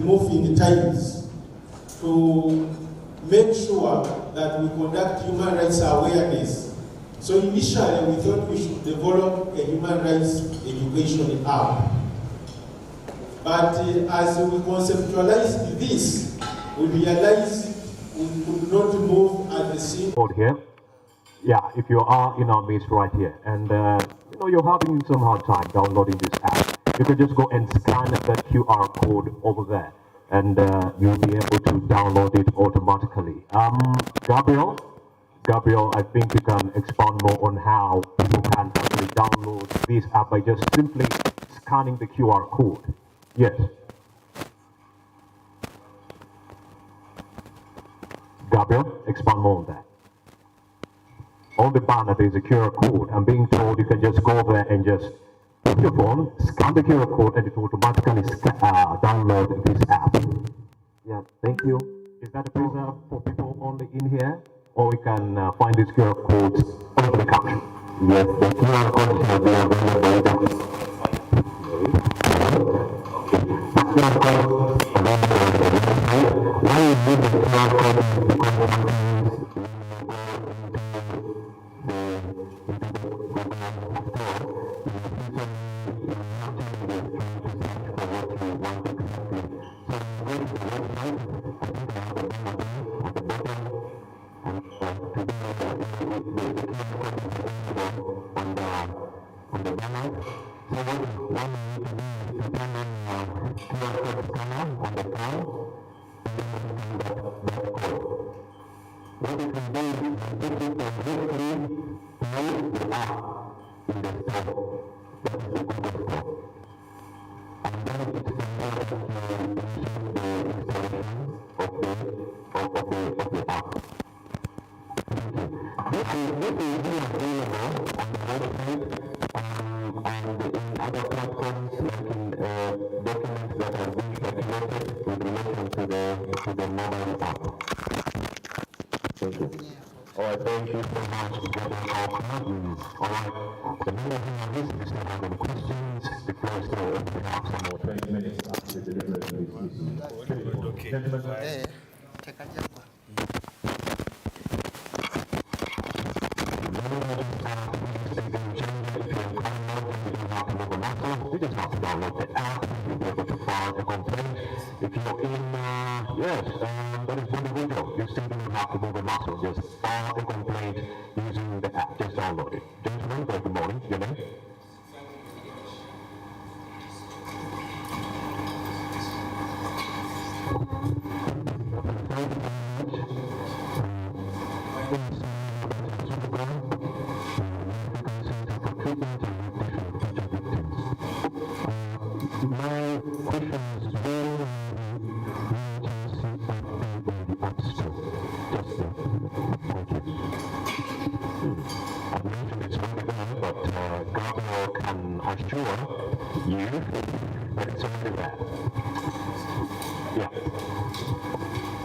moving times to make sure that we conduct human rights awareness. So initially we thought we should develop a human rights education app. But as we conceptualized this, we realized we could not move at the same here. Yeah, if you are in our midst right here, and you're having some hard time downloading this app, you can just go and scan that QR code over there, and you'll be able to download it automatically. Gabriel, I think you can expound more on how people can actually download this app by just simply scanning the QR code. Yes. Gabriel, expand more on that. On the banner, there's a QR code. I'm being told you can just go there and just put your phone, scan the QR code, and it will automatically download this app. Yeah, thank you. Is that a preserve for people only in here? Or we can find these QR codes over the couch? Yes, the QR code shall be available. Why you need the QR code?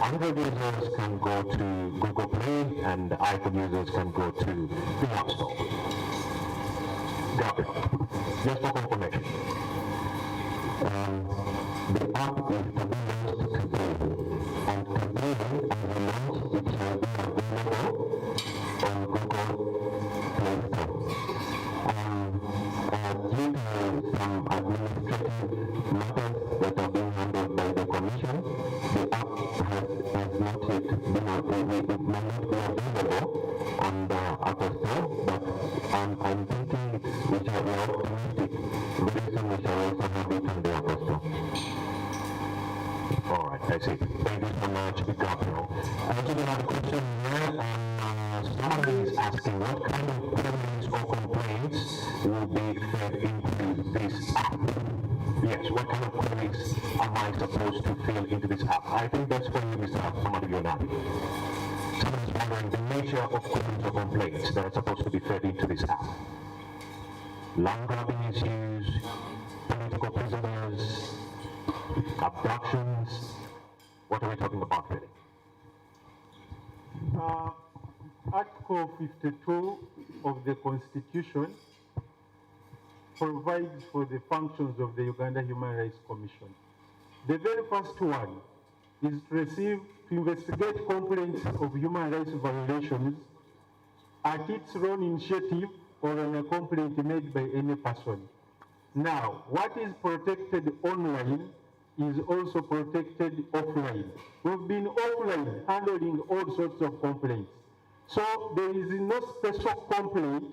Android users can go to Google Play and iPhone users can go to the App Store. Got it. Just for confirmation. The app is developed today, and today as a launch it shall be available on Google Play Store. Due to some administrative matters that are being handled by the Commission, the app has not yet been available. It may not be available on the App Store, but I'm thinking we shall be optimistic. Very soon we shall also have it on the App Store. All right, I see. Thank you so much, Gabriel. I also have a question here. Somebody is asking what kind of queries or complaints will be fed into this app? Yes, what kind of queries am I supposed to fill into this app? I think that's for you, Mr. Somebody Yonadi. Someone is wondering the nature of queries or complaints that are supposed to be fed into this app. Land grabbing issues, political prisoners, abductions. What are we talking about really? Article 52 of the Constitution provides for the functions of the Uganda Human Rights Commission. The very first one is to investigate complaints of human rights violations at its own initiative or on a complaint made by any person. Now, what is protected online is also protected offline. We've been offline handling all sorts of complaints. So there is no special complaint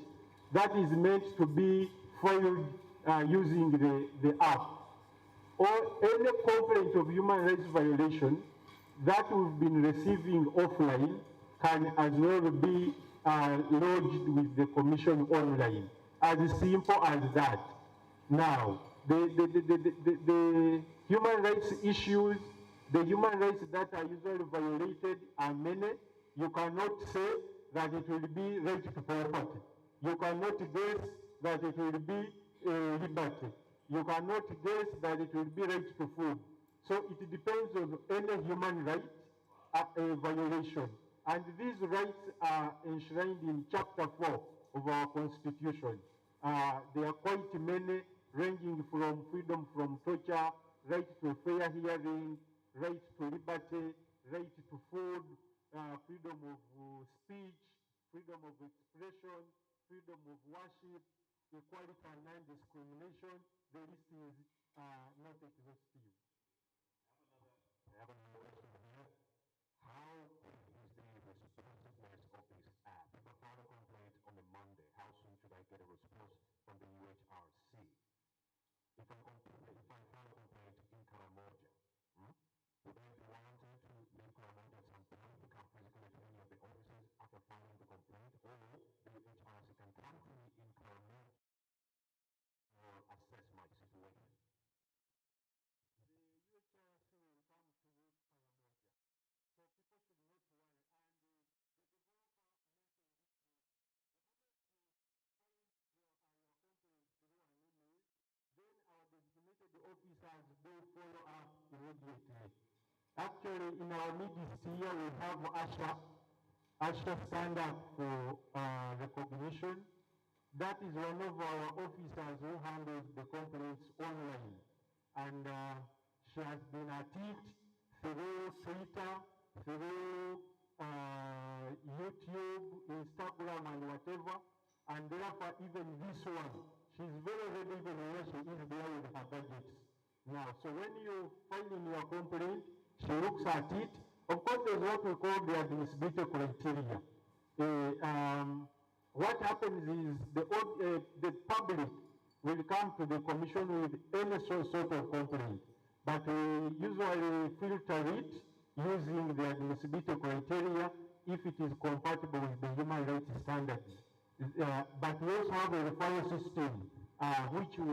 that is meant to be filed using the app. Or any complaint of human rights violation that we've been receiving offline can as well be lodged with the Commission online, as simple as that. Now, the human rights issues, the human rights that are usually violated are many. You cannot say that it will be right to property. You cannot guess that it will be liberty. You cannot guess that it will be right to food. So it depends on any human right violation. And these rights are enshrined in Chapter 4 of our Constitution. There are quite many, ranging from freedom from torture, right to a fair hearing, right to liberty, right to food, freedom of speech, freedom of expression, freedom of worship, equality and non-discrimination. The list is not exhaustive. I have another question here. How is the responsiveness of this app? If I file a complaint on a Monday, how soon should I get a response from the UHRC? If I file a complaint in Karamoja, would I be warranted to leave Karamoja at some point to come physically to any of the offices after filing the complaint, or the UHRC can come to me in Karamoja or assess my situation? The officers do follow up immediately. Actually, in our midst here, we have Asha. Asha stand up for recognition. That is one of our officers who handles the complaints online. And she has been at it through Twitter, through YouTube, Instagram, and whatever. And therefore, even this one, she's very ready even when she is there with her gadgets. Now, so when you file in your complaint, she looks at it. Of course, there's what we call the admissibility criteria. What happens is the public will come to the commission with any sort of complaint, but we usually filter it using the admissibility criteria if it is compatible with the human rights standards. But we also have a referral system which we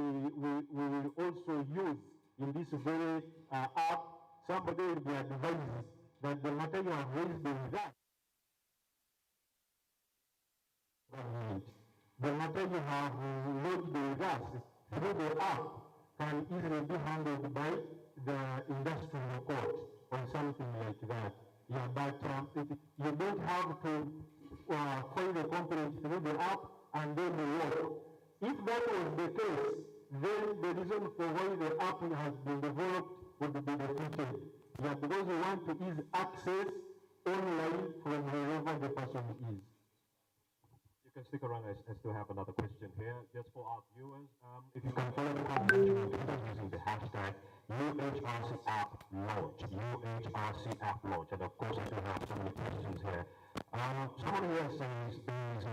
will also use in this very app. Somebody will be advised that the matter you have raised in that government, the matter you have lodged with us through the app can easily be handled by the industrial court or something like that. Yeah, but you don't have to file a complaint through the app and then work. If that was the case, then the reason for why the app has been developed would be defeated. Yeah, because we want to ease access online from wherever the person is. You can stick around. I still have another question here, just for our viewers. If you can follow the conversation on Twitter using the hashtag UHRC App Launch, UHRC App Launch, and of course I do have so many questions here. Someone here says there is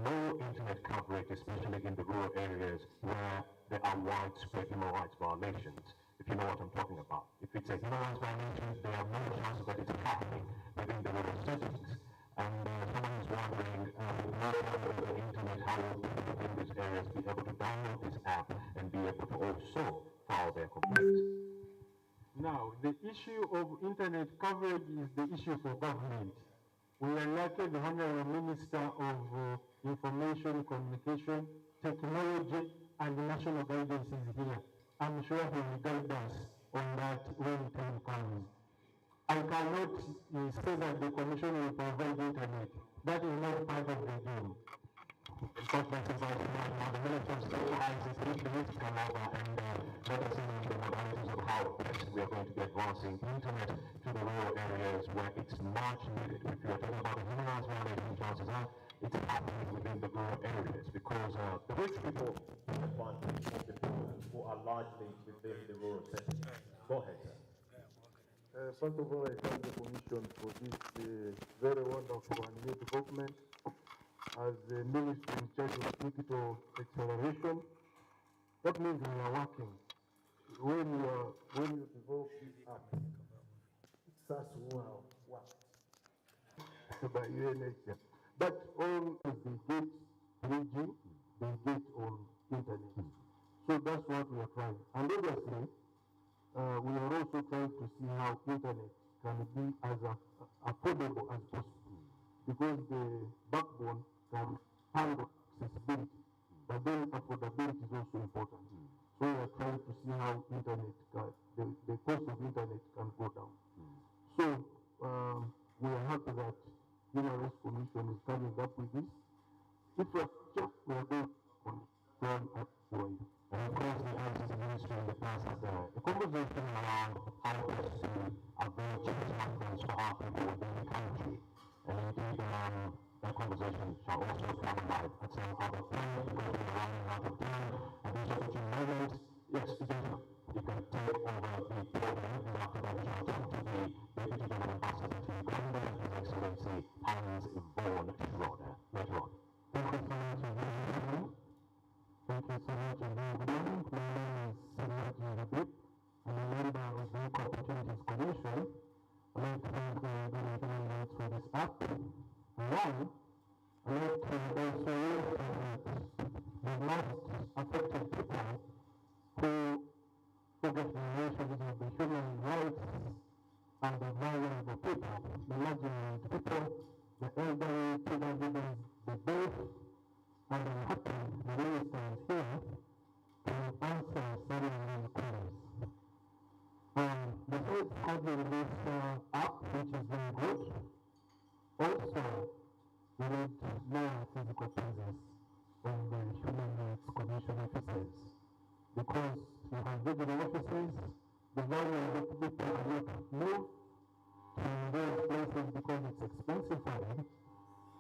no internet coverage, especially in the rural areas where there are widespread human rights violations. If you know what I'm talking about. If it's a human rights violation, there are no chances that it's happening within the rural settings. And someone is wondering, with the internet, how will people in these areas be able to download this app and be able to also file their complaints? Now, the issue of internet coverage is the issue for government. We are lucky the Honorable Minister of Information, Communication, Technology, and National Guidance is here. I'm sure he will guide us on that when time comes. I cannot say that the Commission will provide internet. That is not part of the game. Consequences of the military stabilizes each needs to come over and let us know the modalities of how best we are going to be advancing internet to the rural areas where it's much needed. If you are talking about the human rights violation, chances are it's happening within the rural areas because the rich people take advantage of the people who are largely within the rural settings. Go ahead, sir. First of all, I thank the Commission for this very wonderful and new development. As the Ministry in charge of digital acceleration, that means we are working. When you develop this app, it starts well by UNHCR. But all they get 3G, they get on internet. So that's what we are trying. And obviously, we are also trying to see how internet can be as affordable as possible, because the backbone can handle accessibility, but then affordability is also important. So we are trying to see how internet the cost of internet can go down. So we are happy that Human Rights Commission is coming up with this. Infrastructure, we are going to turn up for you. And of course, the ICC ministry in the past has a conversation around how best to avail cheap smartphones for our people within the country. And indeed, that conversation shall also come alive at some other point because we are running out of time. And these opportunity moments, yes, you can take over the podium, and after that, we shall talk to the Deputy General Ambassador to Uganda, His Excellency Hans Vaughan Schroeder, later on. Thank you so much, everyone. Thank you so much, and good morning. My name is Siraj Yabib. I'm a member of the Equal Opportunities Commission. I'd like to thank the Human Rights for this app. And one, I'd like to also reiterate the most affected people who get violations of the human rights and the vulnerable people, the marginalized people, the elderly, children, the deaf, and I'm happy the minister is here to answer some of these queries. The first having this app, which is very good. Also, we need more physical presence on the Human Rights Commission offices, because we have regional offices, the vulnerable people cannot move to those places because it's expensive for them,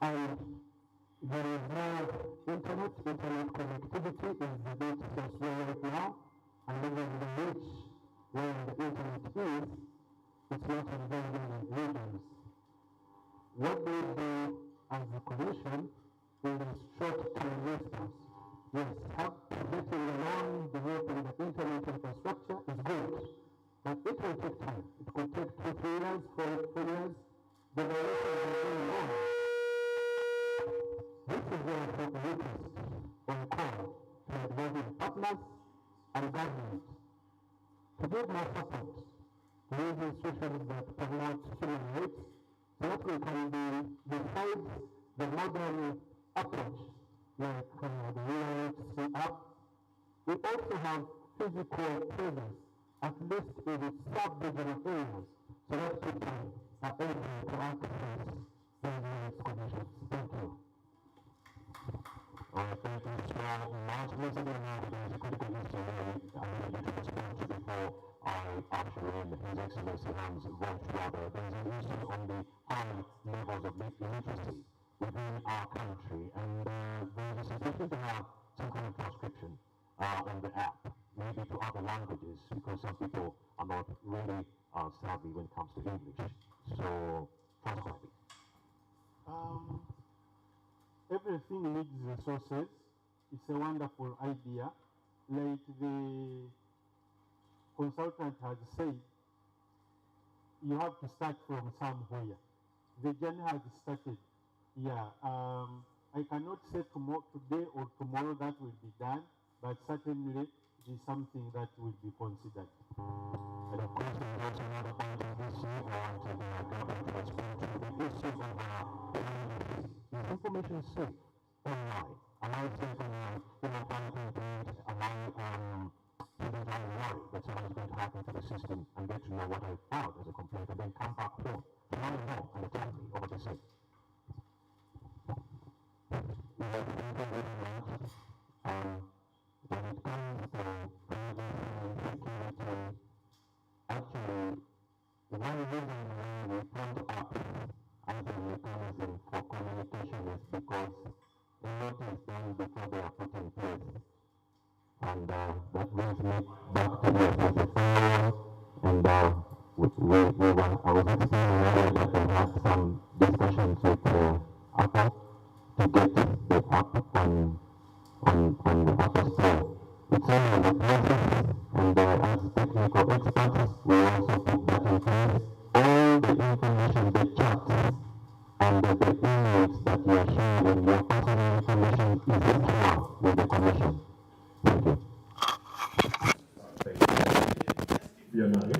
and there is no internet connectivity is the big source right now, and even the reach where the internet is, it's not available in regions. What we do as a commission is short-term response. Yes, getting along developing the internet infrastructure is good, but it will take time. It could take 2-3 years, 4 years. The direction is going on. This is where we focused on call to involving partners and government to give more support to these institutions that promote human rights, so that we can be, besides the modern approach, like the UHCR app, we also have physical presence, at least in the sub-regional areas, so that people are able to access human rights conditions. Thank you. Thank you so much. Once again, there is a critical issue here I need to respond to before I usher in His Excellency Hans Vaughan Schroeder. There is an issue on the high levels of illiteracy within our country, and there is a suggestion to have some kind of transcription on the app, maybe to other languages, because some people are not really savvy when it comes to English. So, transcribing. Everything needs resources. It's a wonderful idea. Like the consultant has said, you have to start from somewhere. The journey has started. Yeah, I cannot say today or tomorrow that will be done, but certainly it is something that will be considered. And of course, there is also another point of this year, I want the government to respond to the issue of information safe online. Am I safe online? You know, am I students are worried that someone is going to hack into the system and get to know what I filed as a complaint and then come back home to my home and attack me over the same? Yes, thank you very much. When it comes to privacy and security, actually, one reason why we front up as a mechanism for communication is because a lot is done before they are put in place. And that brings me back to the excessive firewall. And I was explaining earlier that I had some discussions with Apple to get the app on the Apple Store. It's only in the process, and as technical experts, we also put that in place. All the information, the chats, and the emails that you are sharing, your personal information is secure with the Commission. Thank you. You're not here.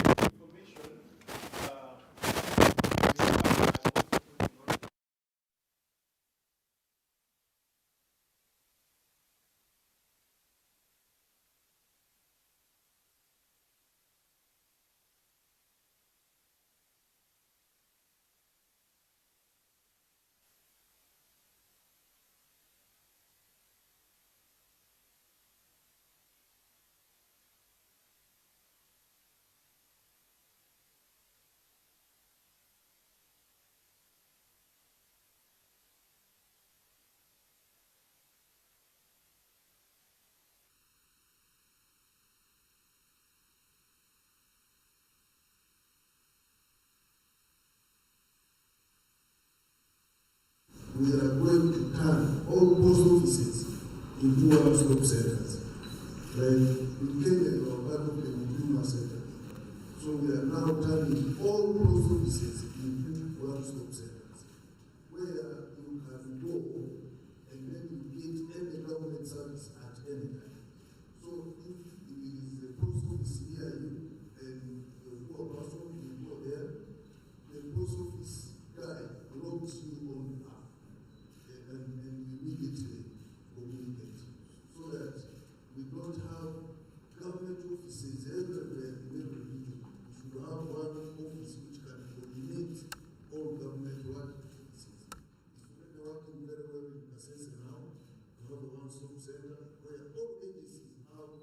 We are going to turn all post offices into one-stop centers. Like in Kenya, our battle can center. So we are now turning all post offices into one-stop centers, where you can go and then you get any government service at any time. So if it is a post office near you and the poor person will go there, the post office guy logs you on the app. And we immediately communicate so that we don't have government offices everywhere in every region. We should have one office which can coordinate all government work offices. It's already working very well in Kasese now. We have a one-stop center where all agencies have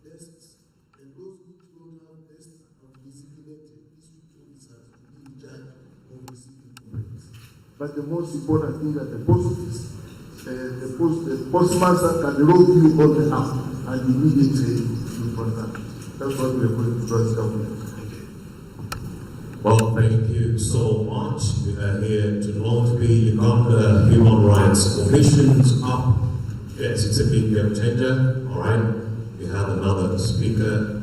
desks, and those which don't have desks have designated district officers to be in charge of receiving complaints. But the most important thing that the post office, the postmaster can log you on the app and immediately you contact. That's what we are going to try to do. Well, thank you so much. We are here to launch the Uganda Human Rights Commission's app. Yes, it's a big game changer. All right. We have another speaker.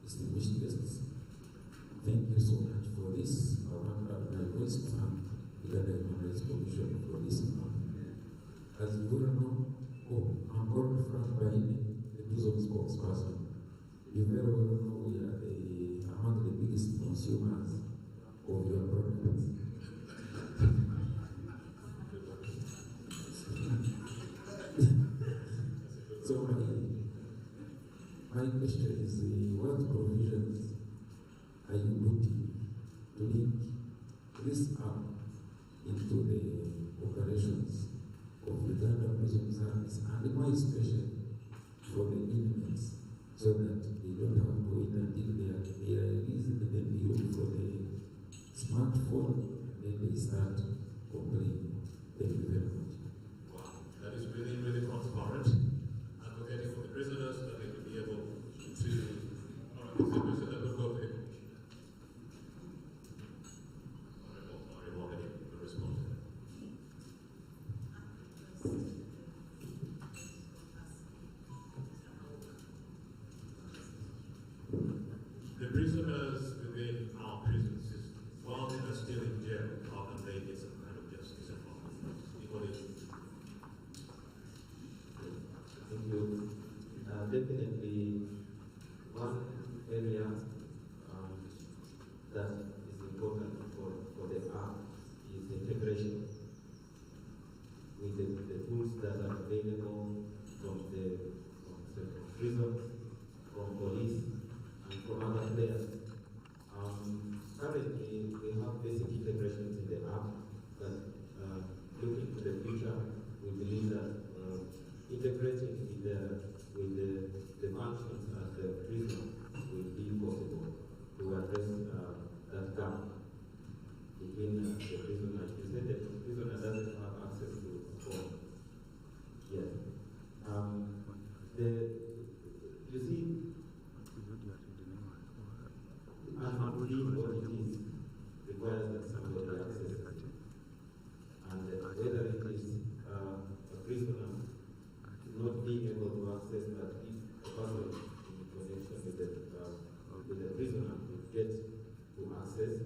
Distinguished guests, thank you so much for this. I want to add my voice to the Uganda Human Rights Commission for this. As you well know, I'm called Frank Baine, the prison spokesperson. You very well know we are among the biggest consumers of your products. So my question is, what provisions are you putting to link this app into the operations of Uganda Prison Service, and more especially for the inmates, so that they don't have to wait until they are released and then they look for the smartphone and then they start complaining. Thank you very much. Wow, that is really, really transparent. Advocating for the prisoners that they will be able to. All right, is the question that will go there? Honorable, respond to that. The prisoners within our prison system, while they are still in jail, how can they get some kind of justice and Thank you. Definitely, one area that is important for the app is integration with the tools that are available from the prisons, from police, and from other players. Currently, we have basic integrations in the app, but looking to the future, we believe that integrating with the functions at the prison will be possible to address that gap between the prisoner. You said that the prisoner doesn't have access to a phone. Yes. You see, and being what it is requires that somebody access it. And whether it is a prisoner not being able to access that, if a person in connection with the prisoner will get to access,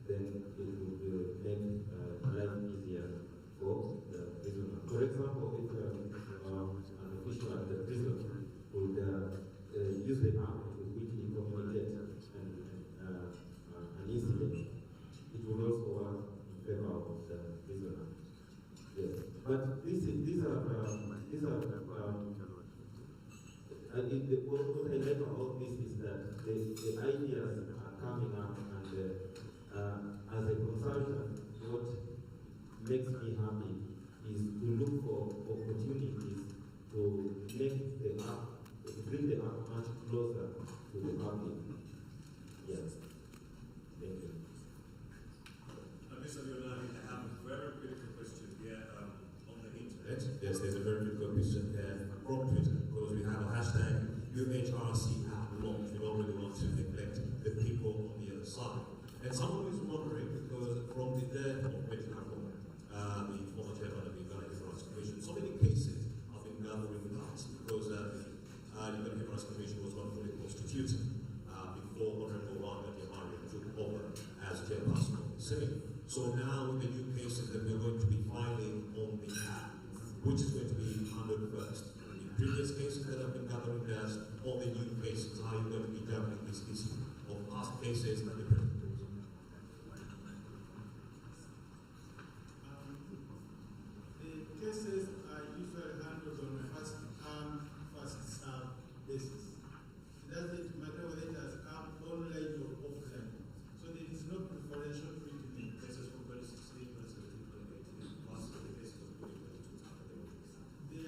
then it will make life easier for the prisoner. For example, if an official at the prison would use the app to quickly communicate an incident, it would also work in favor of the prisoner. Yes, but these are what I like about this is that the ideas are coming up, and as a consultant, what makes me happy is to look for opportunities to make the app, to bring the app much closer to the public. Yes. Thank you. Mr. Leonardi, I have a very critical question here on the internet. Yes, there's a very critical question here from Twitter, because we have a hashtag UHRC App Launch. We don't really want to neglect the people on the other side. And someone is wondering, because from the death of Metcalfe, the former chairman of the Uganda Human Rights Commission, so many cases have been gathering dust because the Uganda Human Rights Commission was not fully constituted before Honorable Wanga Jamari took over as chairperson of the Senate. So now with the new cases that we're going to be filing on the app, which is going to be handled first? The previous cases that have been gathering dust, or the new cases? How are you going to be juggling this issue of past cases and the present cases? The cases are usually handled on a first come, first served basis. It doesn't matter whether it has come online or offline. So there is no preferential treatment. Cases from 2016 versus 2018, plus the cases of 2022. They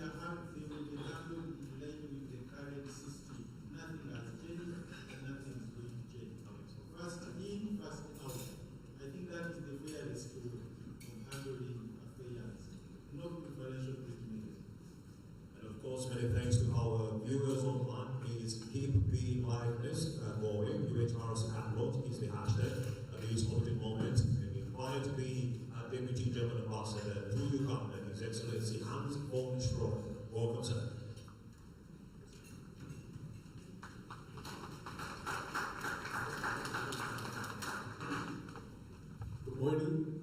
will be handled in line with the current system. Nothing has changed and nothing is going to change. First in, first out. I think that is the fairest way of handling affairs. No preferential treatment. And of course, many thanks to our viewers online. Please keep the liveness going. UHRC App Launch is the hashtag at this opportune moment. And we invite the Deputy German Ambassador to Uganda, His Excellency Hans von Schroer. Welcome, sir. Good morning.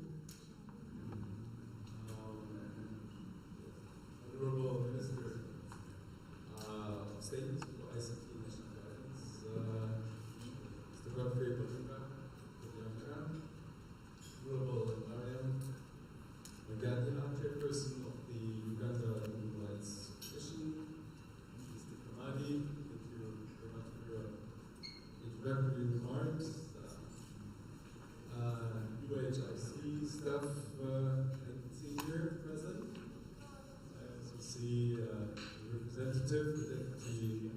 Honorable Minister of State for ICT National Guidance, Mr. Godfrey Batunga, Honorable Mariam Magadia, Chairperson of the Uganda Human Rights Commission, Mr. Kamadi, thank you very much for your introductory remarks. UHIC staff I can see here present. I also see the representative, the deputy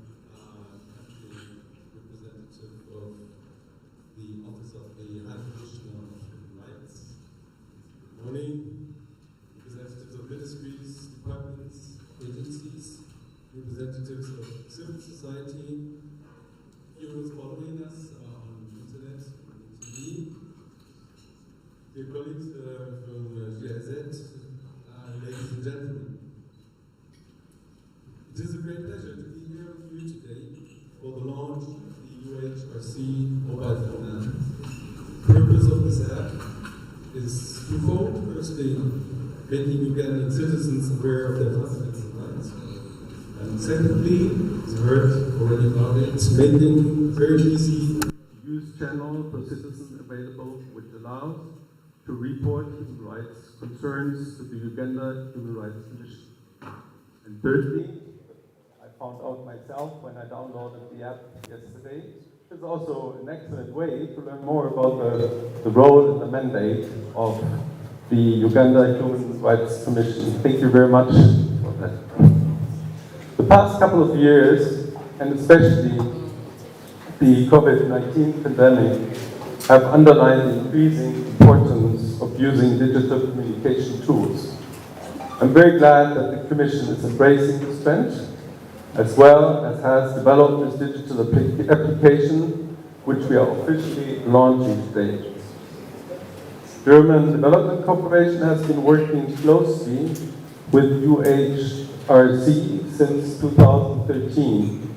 country representative of the Office of the High Commissioner of Human Rights. Good morning. Representatives of ministries, departments, agencies, representatives of civil society, viewers following us on the internet, on TV. Dear colleagues from GIZ, ladies and gentlemen, it is a great pleasure to be here with you today for the launch of the UHRC mobile phone app. The purpose of this app is twofold. Firstly, making Ugandan citizens aware of their fundamental rights. And secondly, as you heard already about it, making a very easy to use channel for citizens available, which allows to report human rights concerns to the Uganda Human Rights Commission. And thirdly, I found out myself when I downloaded the app yesterday, It's also an excellent way to learn more about the role and the mandate of the Uganda Human Rights Commission. Thank you very much for that. The past couple of years, and especially the COVID-19 pandemic, have underlined the increasing importance of using digital communication tools. I'm very glad that the Commission is embracing this trend, as well as has developed this digital application, which we are officially launching today. German Development Corporation has been working closely with UHRC since 2013.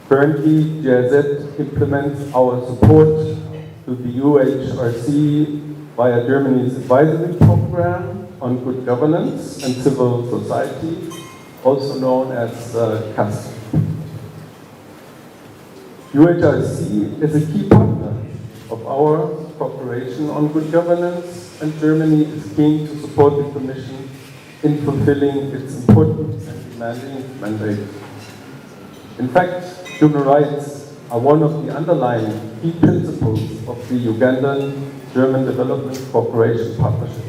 Currently, GIZ implements our support to the UHRC via Germany's advisory program on good governance and civil society, also known as CAST. UHRC is a key partner of our cooperation on good governance, and Germany is keen to support the Commission in fulfilling its important and demanding mandate. In fact, human rights are one of the underlying key principles of the Ugandan-German Development Cooperation Partnership.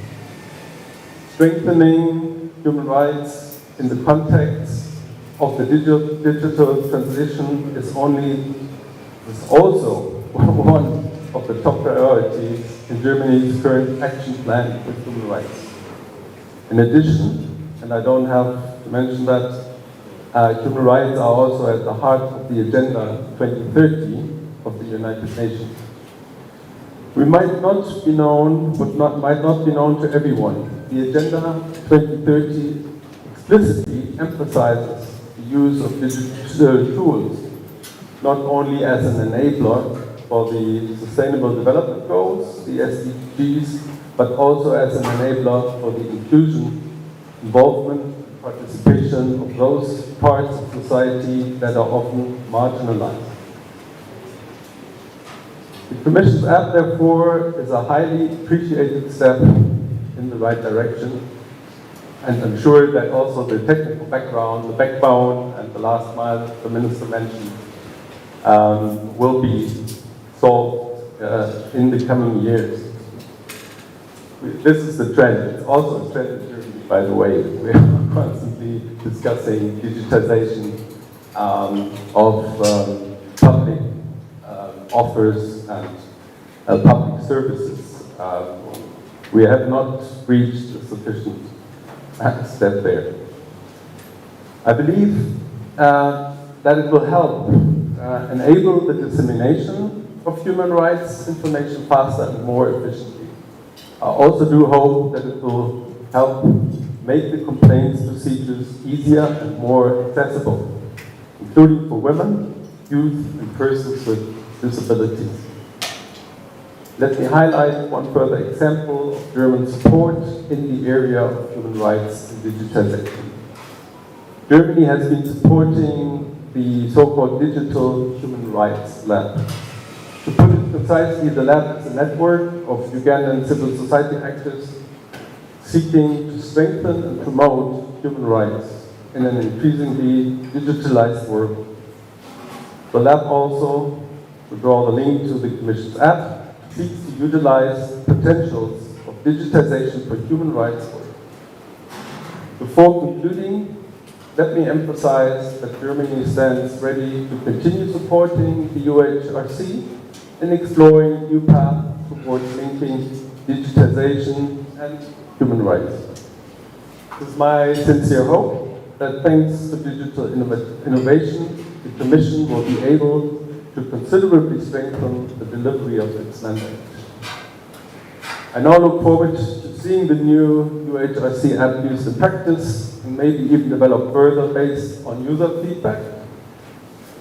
Strengthening human rights in the context of the digital transition is also one of the top priorities in Germany's current action plan for human rights. In addition, and I don't have to mention that, human rights are also at the heart of the Agenda 2030 of the United Nations. We might not be known to everyone. The Agenda 2030 explicitly emphasizes the use of digital tools, not only as an enabler for the Sustainable Development Goals, the SDGs, but also as an enabler for the inclusion, involvement, participation of those parts of society that are often marginalized. The Commission's app, therefore, is a highly appreciated step in the right direction, and I'm sure that also the technical background, the backbone, and the last mile the Minister mentioned will be solved in the coming years. This is the trend. It's also a trend in Germany, by the way. We are constantly discussing digitization of public offers and public services. We have not reached a sufficient step there. I believe that it will help enable the dissemination of human rights information faster and more efficiently. I also do hope that it will help make the complaints procedures easier and more accessible, including for women, youth, and persons with disabilities. Let me highlight one further example of German support in the area of human rights and digitization. Germany has been supporting the so-called Digital Human Rights Lab. To put it precisely, the lab is a network of Ugandan civil society actors seeking to strengthen and promote human rights in an increasingly digitalized world. The lab also, to draw the link to the Commission's app, seeks to utilize potentials of digitization for human rights work. Before concluding, let me emphasize that Germany stands ready to continue supporting the UHRC in exploring new paths towards linking digitization and human rights. It is my sincere hope that thanks to digital innovation, the Commission will be able to considerably strengthen the delivery of its mandate. I now look forward to seeing the new UHRC app used in practice and maybe even develop further based on user feedback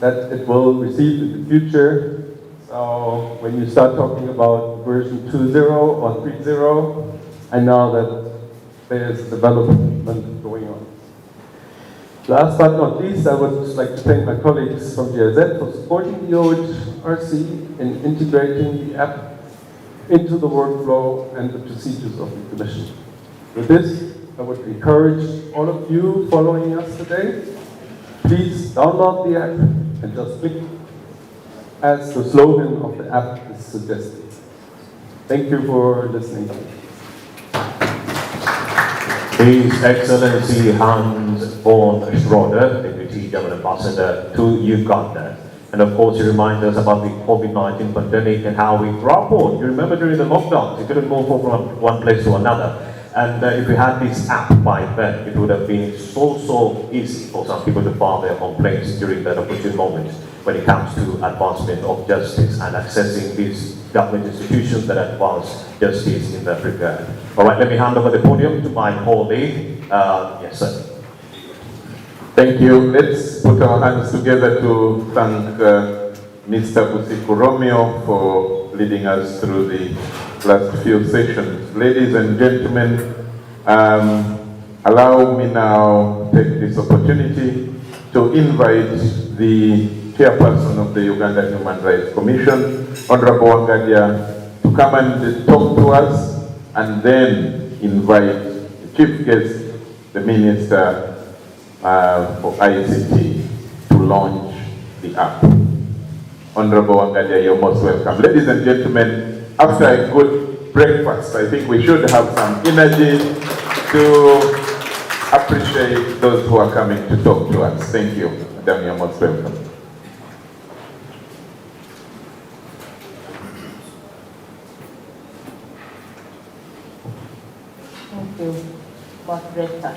that it will receive in the future. So when you start talking about version 2.0 or 3.0, I know that there's development going on. Last but not least, I would like to thank my colleagues from GIZ for supporting the UHRC in integrating the app into the workflow and the procedures of the Commission. With this, I would encourage all of you following us today, please download the app and just click as the slogan of the app is suggested. Thank you for listening. His Excellency Hans von Schroeder, Deputy Government Ambassador to Uganda. And of course, he reminds us about the COVID-19 pandemic and how we grappled. You remember during the lockdowns, you couldn't move from one place to another. And if we had this app by then, it would have been so easy for some people to file their complaints during that opportune moment when it comes to advancement of justice and accessing these government institutions that advance justice in Africa. All right, let me hand over the podium to my colleague. Yes, sir. Thank you. Let's put our hands together to thank Mr. Busiku Romeo for leading us through the last few sessions. Ladies and gentlemen, allow me now to take this opportunity to invite the chairperson of the Uganda Human Rights Commission, Honorable Wangadia, to come and talk to us, and then invite the chief guest, the Minister for ICT, to launch the app. Honorable Wangadia, you're most welcome. Ladies and gentlemen, after a good breakfast, I think we should have some energy to appreciate those who are coming to talk to us. Thank you. Madam, you're most welcome. Thank you, moderator.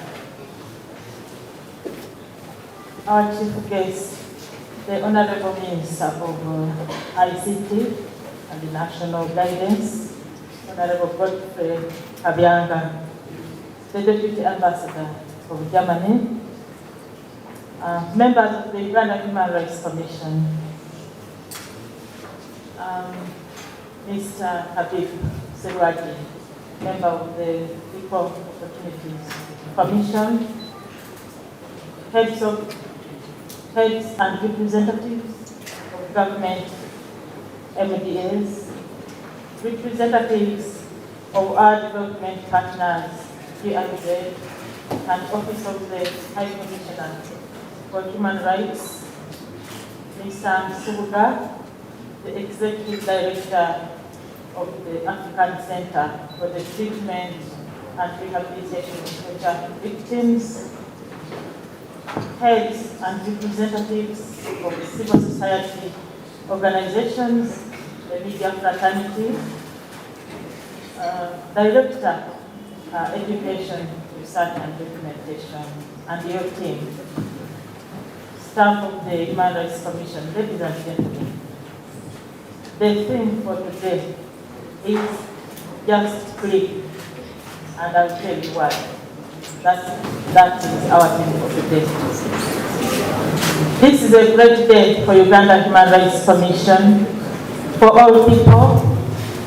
Our chief guest, the Honorable Minister of ICT and the National Guidance, Honorable Godfrey Kabyanga, the Deputy Ambassador of Germany, members of the Uganda Human Rights Commission, Mr. Habib Serwadi, member of the Equal Opportunities Commission, heads and representatives of government, MDAs, representatives of our development partners, GIZ, and Office of the High Commissioner for Human Rights, Mr. Subuga, the Executive Director of the African Center for the Treatment and Rehabilitation of Torture Victims, heads and representatives of civil society organizations, the media fraternity, Director, Education, Research and Documentation, and your team, staff of the Human Rights Commission, ladies and gentlemen. The theme for today is just click, and I'll tell you why. That is our theme for today. This is a great day for Uganda Human Rights Commission, for all people,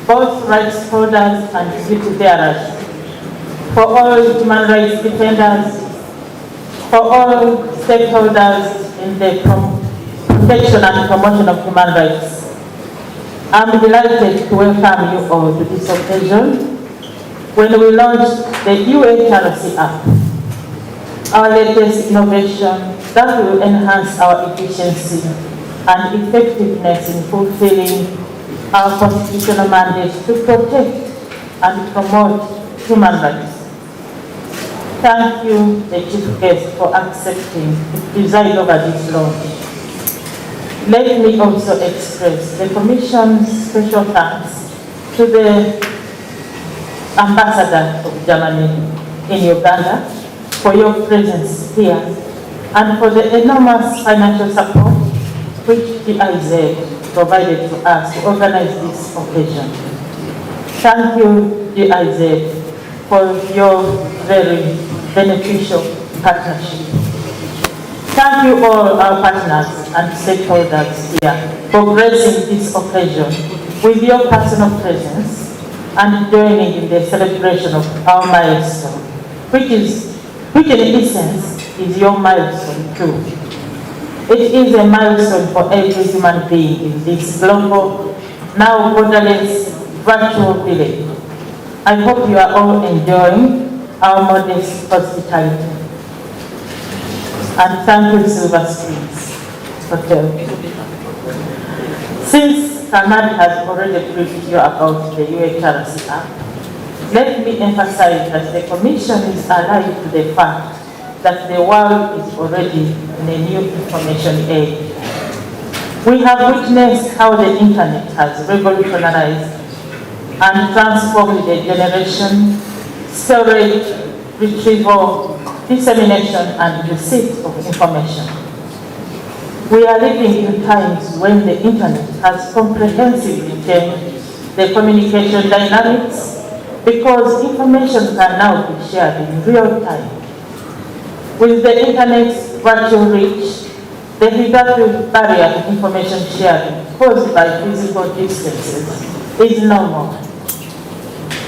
both rights holders and duty bearers, for all human rights defenders, for all stakeholders in the protection and promotion of human rights. I'm delighted to welcome you all to this occasion when we launched the UHCR app, our latest innovation that will enhance our efficiency and effectiveness in fulfilling our constitutional mandate to protect and promote human rights. Thank you, the chief guest, for accepting to preside over this launch. Let me also express the Commission's special thanks to the Ambassador of Germany in Uganda for your presence here and for the enormous financial support which GIZ provided to us to organize this occasion. Thank you, GIZ, for your very beneficial partnership. Thank you all our partners and stakeholders here for gracing this occasion with your personal presence and joining in the celebration of our milestone, which in essence is your milestone too. It is a milestone for every human being in this global, now borderless, virtual village. I hope you are all enjoying our modest hospitality. And thank you, Silver Springs Hotel. Since Kamad has already briefed you about the UHRC app, let me emphasize that the Commission is alive to the fact that the world is already in a new information age. We have witnessed how the internet has revolutionized and transformed the generation, storage, retrieval, dissemination, and receipt of information. We are living in times when the internet has comprehensively changed the communication dynamics because information can now be shared in real time. With the internet's virtual reach, the hitherto barrier to information sharing caused by physical distances is no more.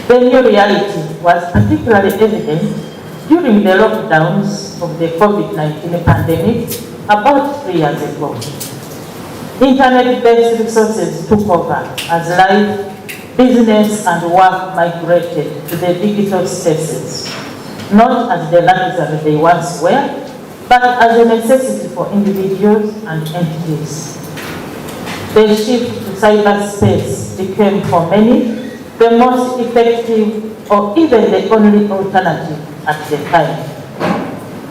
The new reality was particularly evident during the lockdowns of the COVID-19 pandemic about 3 years ago. Internet-based resources took over as life, business, and work migrated to the digital spaces, not as the luxury they once were, but as a necessity for individuals and entities. The shift to cyberspace became for many the most effective or even the only alternative at the time.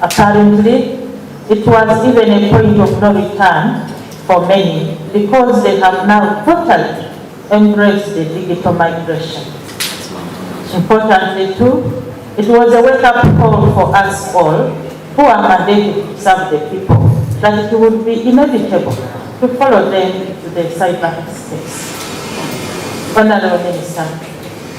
Apparently, it was even a point of no return for many because they have now totally embraced the digital migration. Importantly too, it was a wake-up call for us all who are mandated to serve the people that it would be inevitable to follow them to the cyberspace. Honorable Minister,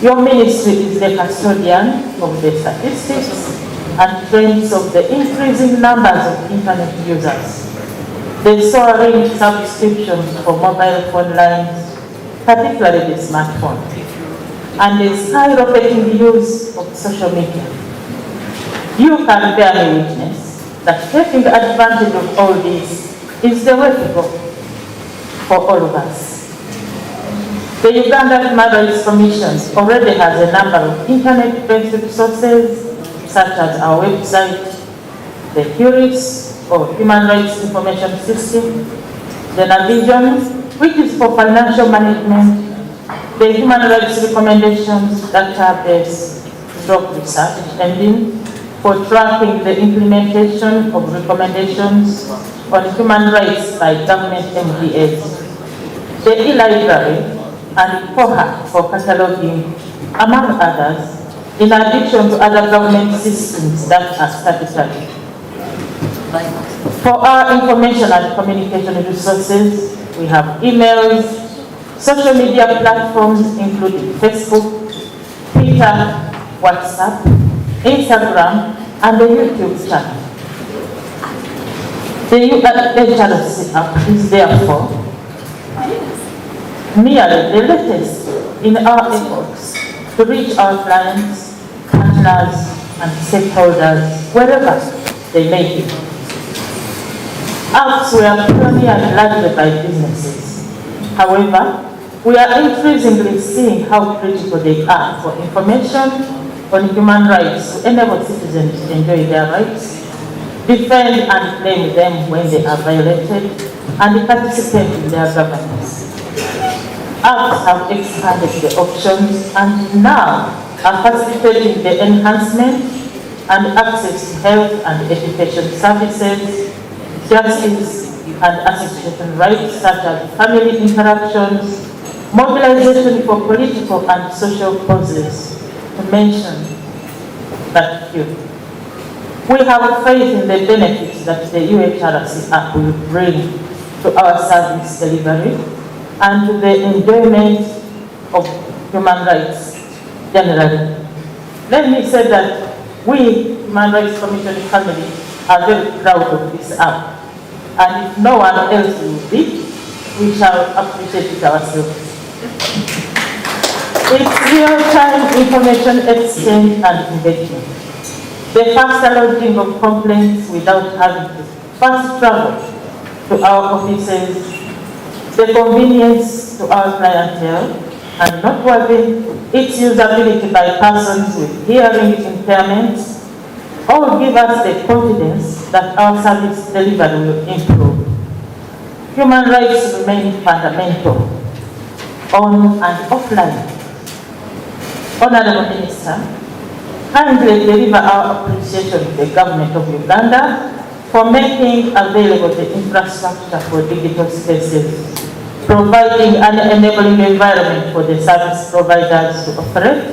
your ministry is the custodian of the statistics and trends of the increasing numbers of internet users, the soaring subscriptions for mobile phone lines, particularly the smartphone, and the skyrocketing use of social media. You can bear me witness that taking advantage of all this is the way to go for all of us. The Uganda Human Rights Commission already has a number of internet-based resources, such as our website, the Uhrc or Human Rights Information System, the Navision, which is for financial management, the Human Rights Recommendations database research engine for tracking the implementation of recommendations on human rights by government MDAs, the e-library, and Uhrc for cataloging, among others, in addition to other government systems that are statutory. For our information and communication resources, we have emails, social media platforms including Facebook, Twitter, WhatsApp, Instagram, and the YouTube channel. The UHCR app is therefore merely the latest in our efforts to reach our clients, partners, and stakeholders wherever they may be. Apps were pioneered largely by businesses. However, we are increasingly seeing how critical they are for information on human rights to enable citizens to enjoy their rights, defend and claim them when they are violated, and participate in their governance. Apps have expanded the options and now are facilitating the enhancement and access to health and education services, justice and association rights such as family interactions, mobilization for political and social causes, to mention but few. We have faith in the benefits that the UHRC app will bring to our service delivery and to the enjoyment of human rights generally. Let me say that we, Human Rights Commission family, are very proud of this app. And if no one else will be, we shall appreciate it ourselves. It's real-time information exchange and engagement. The faster lodging of complaints without having to first travel to our offices, the convenience to our clientele, and noteworthy, its usability by persons with hearing impairments, all give us the confidence that our service delivery will improve. human rights remain fundamental on and offline. Honorable Minister, kindly deliver our appreciation to the government of Uganda for making available the infrastructure for digital spaces, providing an enabling environment for the service providers to operate,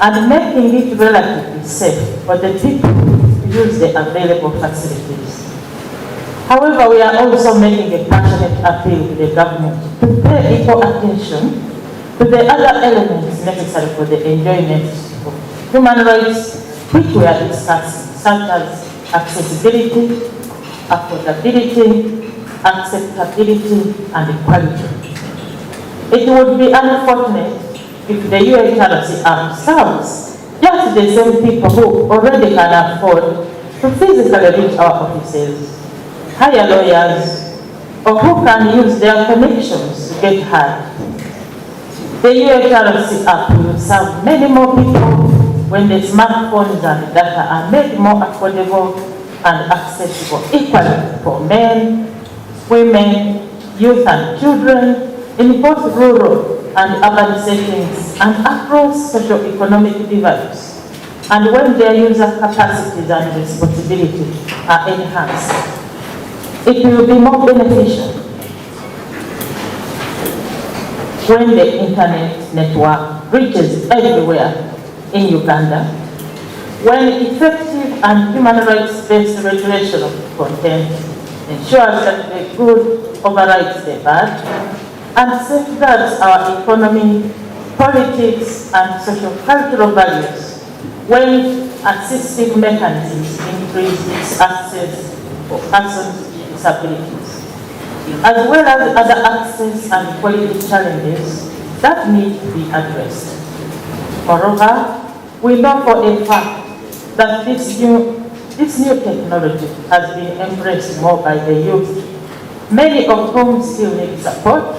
and making it relatively safe for the people to use the available facilities. However, we are also making a passionate appeal to the government to pay equal attention to the other elements necessary for the enjoyment of human rights, which we are discussing, such as accessibility, affordability, acceptability, and equality. It would be unfortunate if the UHRC ourselves, just the same people who already can afford to physically reach our offices, hire lawyers, or who can use their connections to get heard. The UHRC app will serve many more people when the smartphones and data are made more affordable and accessible equally for men, women, youth and children in both rural and urban settings and across socio-economic divides, and when their user capacities and responsibility are enhanced. It will be more beneficial when the internet network reaches everywhere in Uganda, when effective and human rights-based regulation of content ensures that the good overrides the bad and safeguards our economy, politics, and socio-cultural values, when assistive mechanisms increase its access for persons with disabilities, as well as other access and quality challenges that need to be addressed. Moreover, we know for a fact that this new technology has been embraced more by the youth, many of whom still need support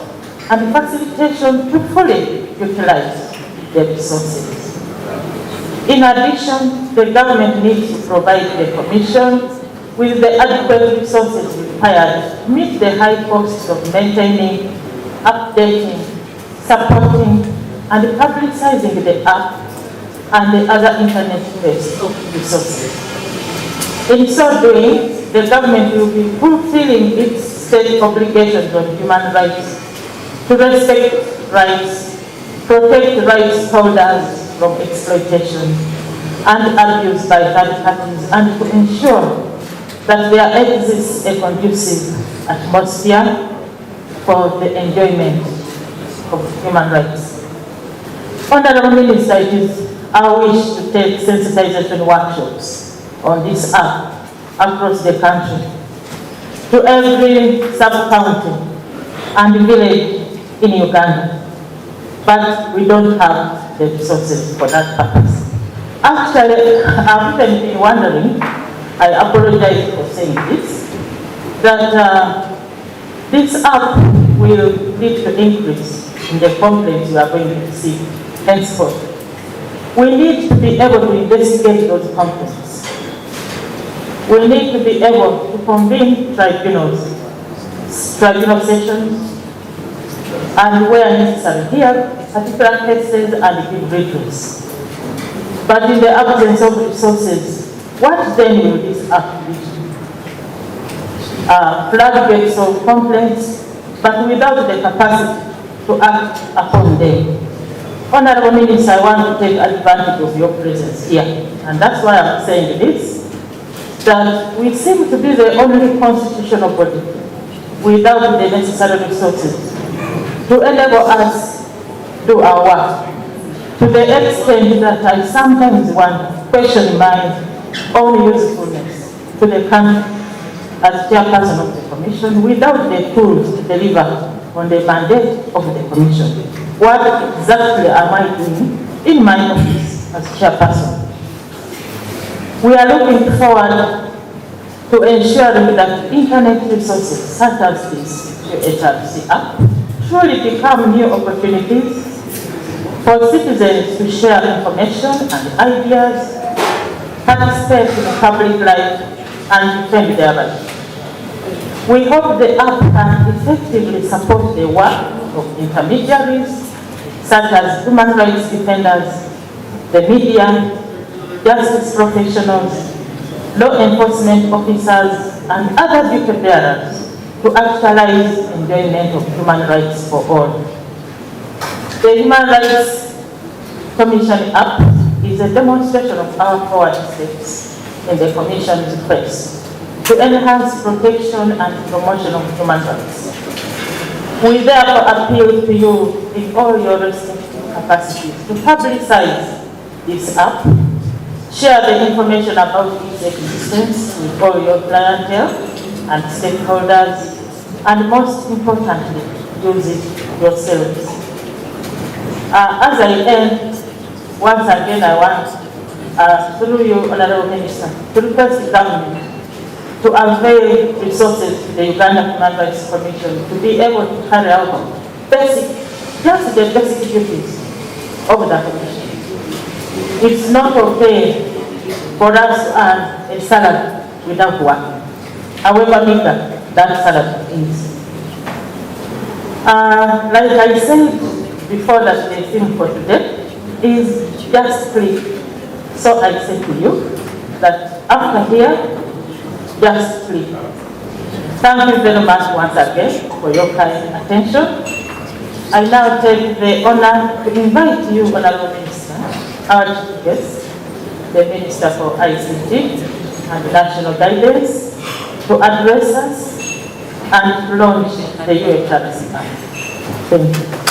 and facilitation to fully utilize their resources. In addition, the government needs to provide the Commission with the adequate resources required to meet the high costs of maintaining, updating, supporting, and publicizing the app and the other internet-based resources. In so doing, the government will be fulfilling its state obligations on human rights to respect rights, protect rights holders from exploitation and abuse by third parties, and to ensure that there exists a conducive atmosphere for the enjoyment of human rights. Honorable Minister, it is our wish to take sensitization workshops on this app across the country, to every sub-county and village in Uganda, but we don't have the resources for that purpose. Actually, I've even been wondering, I apologize for saying this, that this app will lead to increase in the complaints we are going to receive henceforth. We need to be able to investigate those complaints. We need to be able to convene tribunal sessions, and where necessary, hear particular cases and give redress. But in the absence of resources, what then will this app lead to? Floodgates of complaints, but without the capacity to act upon them. Honorable Minister, I want to take advantage of your presence here, and that's why I'm saying this, that we seem to be the only constitutional body without the necessary resources to enable us to do our work, to the extent that I sometimes question my own usefulness to the country as chairperson of the Commission without the tools to deliver on the mandate of the Commission. What exactly am I doing in my office as chairperson? We are looking forward to ensuring that internet resources such as this UHRC app truly become new opportunities for citizens to share information and ideas, participate in public life, and defend their rights. We hope the app can effectively support the work of intermediaries such as human rights defenders, the media, justice professionals, law enforcement officers, and other duty bearers to actualize enjoyment of human rights for all. The Human Rights Commission app is a demonstration of our forward steps in the Commission's quest to enhance protection and promotion of human rights. We therefore appeal to you in all your respective capacities to publicize this app, share the information about its existence with all your clientele and stakeholders, and most importantly, use it yourselves. As I end, once again I want, through you, Honorable Minister, to request the government to avail resources to the Uganda Human Rights Commission to be able to carry out just the basic duties of the commission. It's not okay for us to earn a salary without work, however meager that salary is. Like I said before, that the theme for today is just click. So I say to you that after here, just click. Thank you very much once again for your kind attention. I now take the honor to invite you, Honorable Minister, our chief guest, the Minister for ICT and National Guidance, to address us and to launch the UHCR app. Thank you.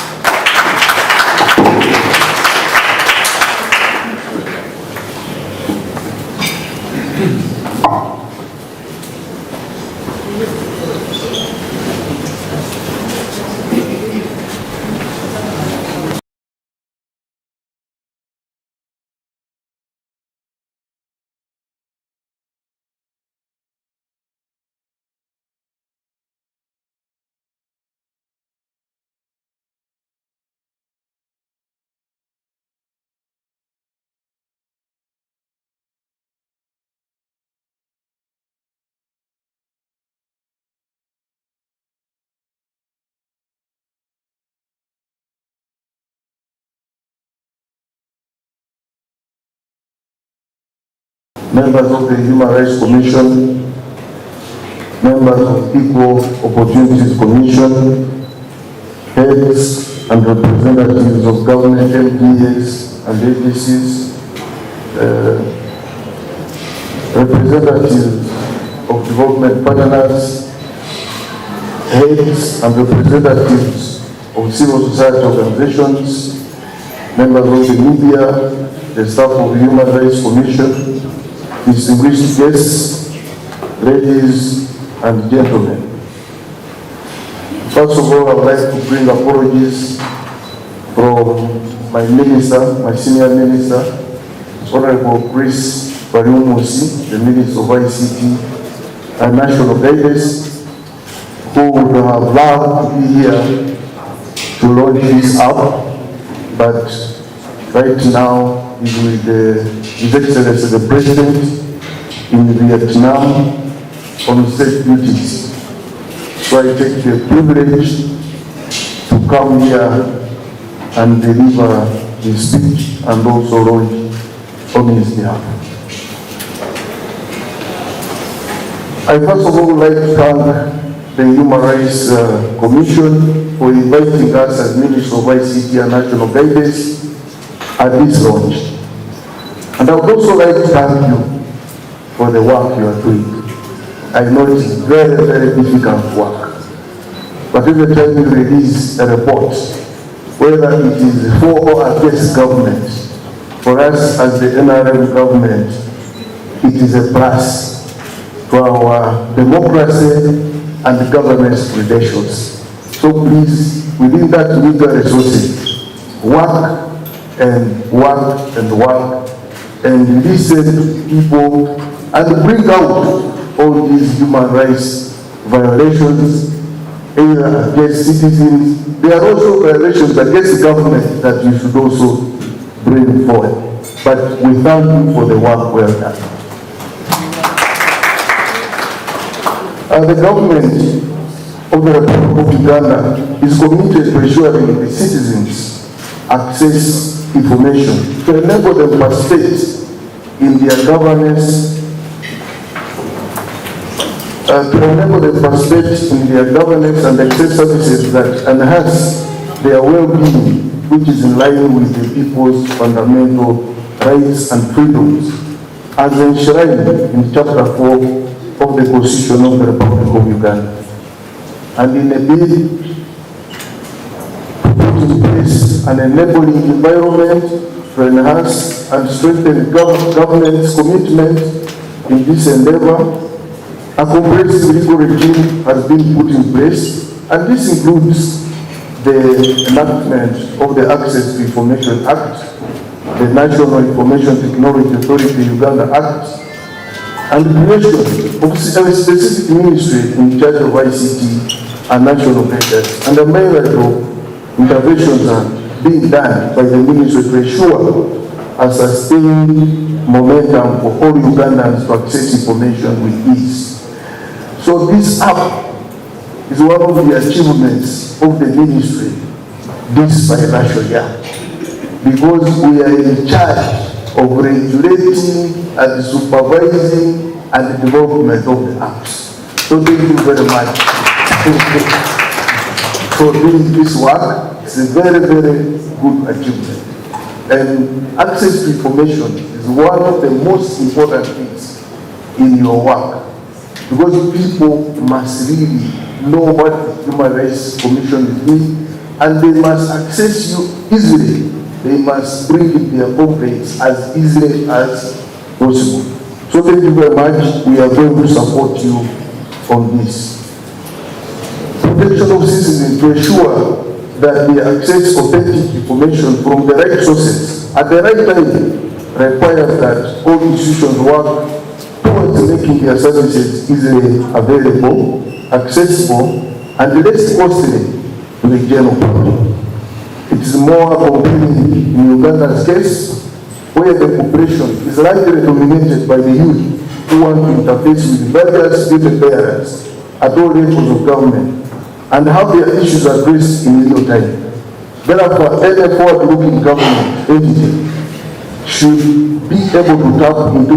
Members of the Human Rights Commission, members of Equal Opportunities Commission, heads and representatives of government MPs and agencies, representatives of development partners, heads and representatives of civil society organizations, members of the media, the staff of the Human Rights Commission, distinguished guests, ladies and gentlemen. First of all, I would like to bring apologies from my minister, my senior minister, Honorable Chris Bariumusi, the Minister of ICT and National Guidance, who would have loved to be here to launch this app, but right now is with His Excellency the President in Vietnam on state duties. So I take the privilege to come here and deliver his speech and also launch on his behalf. I first of all would like to thank the Human Rights Commission for inviting us as Minister of ICT and National Guidance at this launch. And I would also like to thank you for the work you are doing. I know it's very, very difficult work. But every time you release a report, whether it is for or against government, for us as the NRM government, it is a plus to our democracy and governance relations. So please, within that legal resources, work and work and work and listen to people and bring out all these human rights violations against citizens. There are also violations against government that you should also bring forward. But we thank you for the work well done. The government of the Republic of Uganda is committed to ensuring the citizens access information to enable them to participate in their governance, and access services that enhance their well-being, which is in line with the people's fundamental rights and freedoms, as enshrined in Chapter 4 of the Constitution of the Republic of Uganda. And in a bid to put in place an enabling environment to enhance and strengthen government's commitment in this endeavor, a comprehensive legal regime has been put in place, and this includes the enactment of the Access to Information Act, the National Information Technology Authority Uganda Act, and the creation of a specific ministry in charge of ICT and national records, and a myriad of interventions are being done by the ministry to ensure a sustained momentum for all Ugandans to access information with ease. So this app is one of the achievements of the ministry this financial year, because we are in charge of regulating and supervising and the development of the apps. So thank you very much for doing this work. It's a very, very good achievement. And access to information is one of the most important things in your work, because people must really know what the Human Rights Commission is doing, and they must access you easily. They must bring in their complaints as easily as possible. So thank you very much. We are going to support you on this. Protection of citizens to ensure that they access authentic information from the right sources at the right time requires that all institutions work towards making their services easily available, accessible, and less costly to the general public. It is more compelling in Uganda's case, where the population is largely dominated by the youth who want to interface with various duty bearers at all levels of government and have their issues addressed in real time. Therefore, any forward-looking government entity should be able to tap into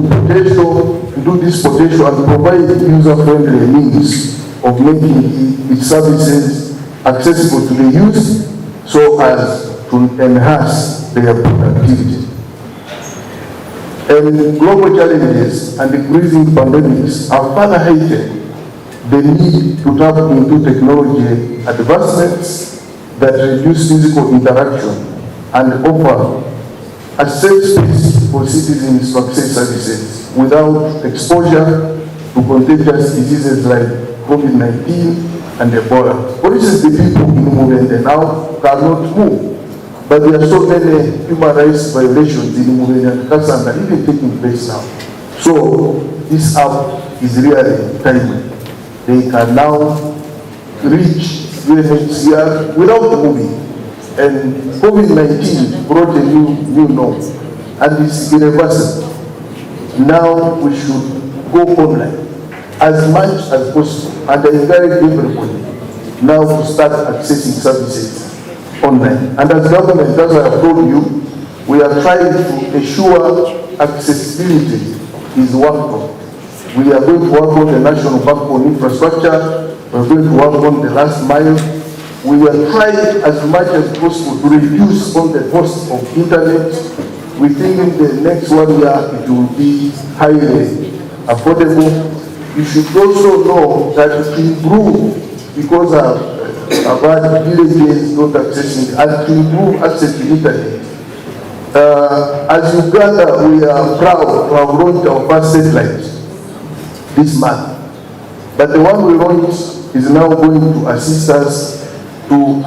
this potential and provide user-friendly means of making its services accessible to the youth so as to enhance their productivity. And global challenges and increasing pandemics have further heightened the need to tap into technology advancements that reduce physical interaction and offer a safe space for citizens to access services without exposure to contagious diseases like COVID-19 and Ebola. For instance, the people in Uganda now cannot move, but there are so many human rights violations in Uganda and Kasanga even taking place now. So this app is really timely. They can now reach UHCR without moving. And COVID-19 brought a new norm, and it's universal. Now we should go online as much as possible, and I encourage everybody now to start accessing services online. And as government, as I have told you, we are trying to ensure accessibility is worked on. We are going to work on the national backbone infrastructure. We are going to work on the last mile. We are trying as much as possible to reduce on the cost of internet. We think in the next 1 year it will be highly affordable. You should also know that to improve, because of bad villages not accessing, and to improve access to internet. As Uganda, we are proud to have launched our first satellite this month. But the one we launched is now going to assist us to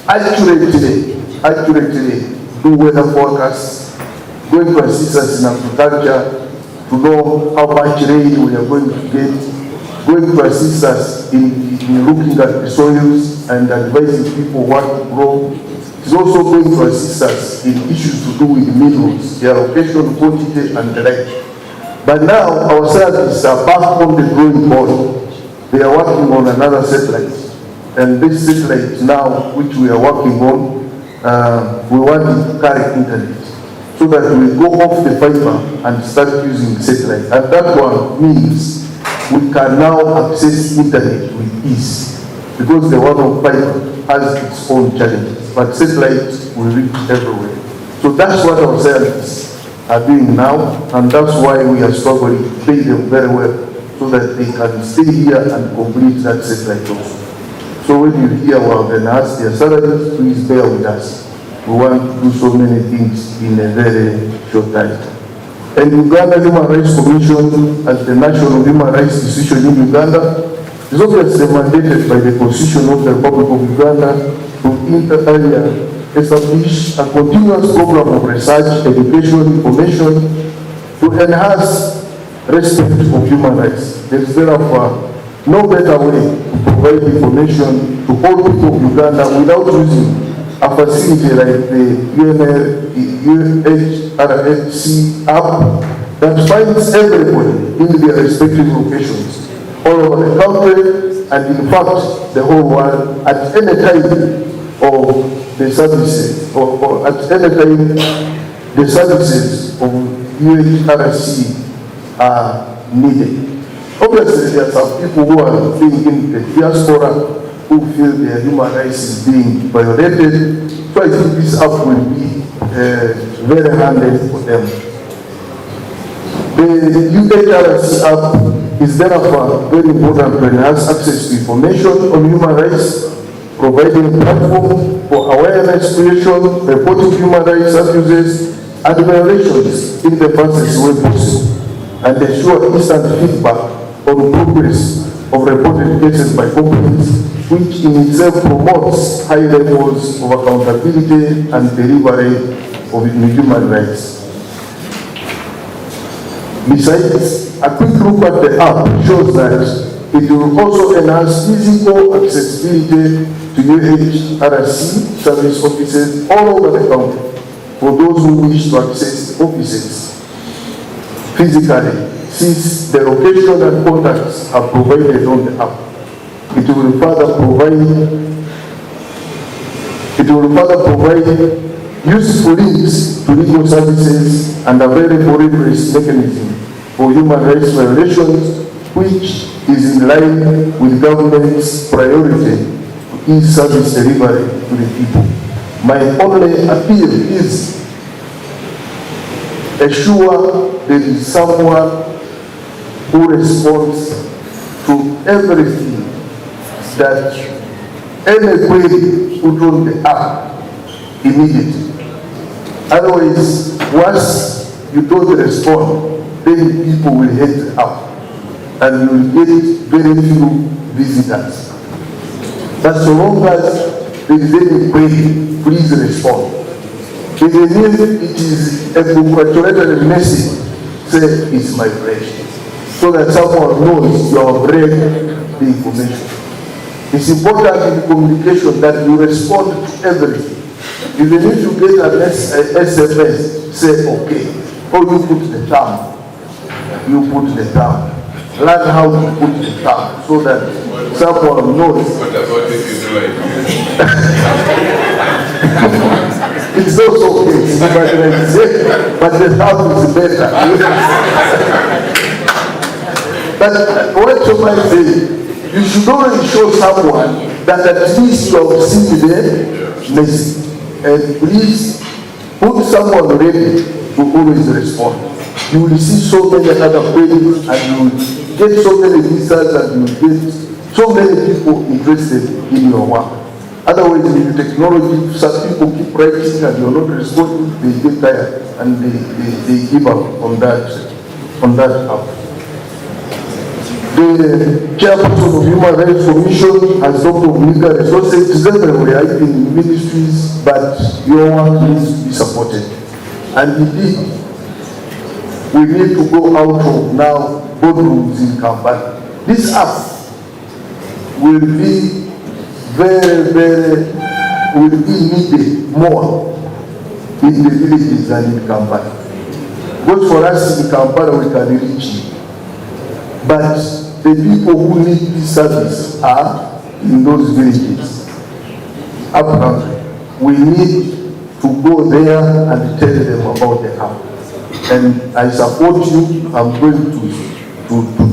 accurately do weather forecasts, going to assist us in agriculture, to know how much rain we are going to get, going to assist us in looking at the soils and advising people what to grow. It's also going to assist us in issues to do with minerals, their location, quantity, and the like. But now our services are back on the drawing board. they are working on another satellite. And this satellite now, which we are working on, we want it to carry internet, so that we go off the fiber and start using satellite. And that one means we can now access internet with ease, because the one of fiber has its own challenges, but satellite will reach everywhere. So that's what our scientists are doing now, and that's why we are struggling to pay them very well, so that they can stay here and complete that satellite also. So when you hear about the ask their salaries, please bear with us. We want to do so many things in a very short time. And Uganda Human Rights Commission, as the national human rights institution in Uganda, is obviously mandated by the Constitution of the Republic of Uganda to inter alia establish a continuous program of research, education, information to enhance respect of human rights. There is therefore no better way to provide information to all people of Uganda without using a facility like the UHRC app that finds everybody in their respective locations all over the country, and in fact the whole world, at any time of the services, or at any time the services of UHRC are needed. Obviously, there are some people who are being in the diaspora who feel their human rights is being violated. So I think this app will be very handy for them. The UHCR app is therefore very important to enhance access to information on human rights, providing a platform for awareness creation, reporting human rights abuses and violations in the fastest way possible, and ensure instant feedback on progress of reported cases by companies, which in itself promotes high levels of accountability and delivery of human rights. Besides, a quick look at the app shows that it will also enhance physical accessibility to UHRC service offices all over the country for those who wish to access the offices physically, since the location and contacts are provided on the app. It will further provide useful links to legal services and a available redress mechanism for human rights violations, which is in line with government's priority to ease service delivery to the people. My only appeal is ensure there is someone who responds to everything that any query put on the app immediately. Otherwise, once you don't respond, then people will hate the app and you will get very few visitors. But so long as there is any query, please respond. Even if it is a congratulatory message, say it's my pleasure, so that someone knows you have read the information. It's important in communication that you respond to everything. Even if you get an SMS, say okay, or you put the term. You put the term. Learn how to put the term so that someone knows. What about if you do it? It's also okay, but the term is better. But what you might say, you should already show someone that at least you have seen the message. And please put someone ready to always respond. You will see so many other queries and you will get so many visitors and you will get so many people interested in your work. Otherwise, with the technology, some people keep writing and you're not responding, they get tired and they give up on that app. The chairperson of Human Rights Commission has talked of legal resources everywhere, even in ministries, but your work needs to be supported. And indeed, we need to go out of now boardrooms in Kampala. This app will be needed more in the villages than in Kampala. But for us in Kampala, we can reach it. But the people who need this service are in those villages. Up country. We need to go there and tell them about the app. And I support you. I'm going to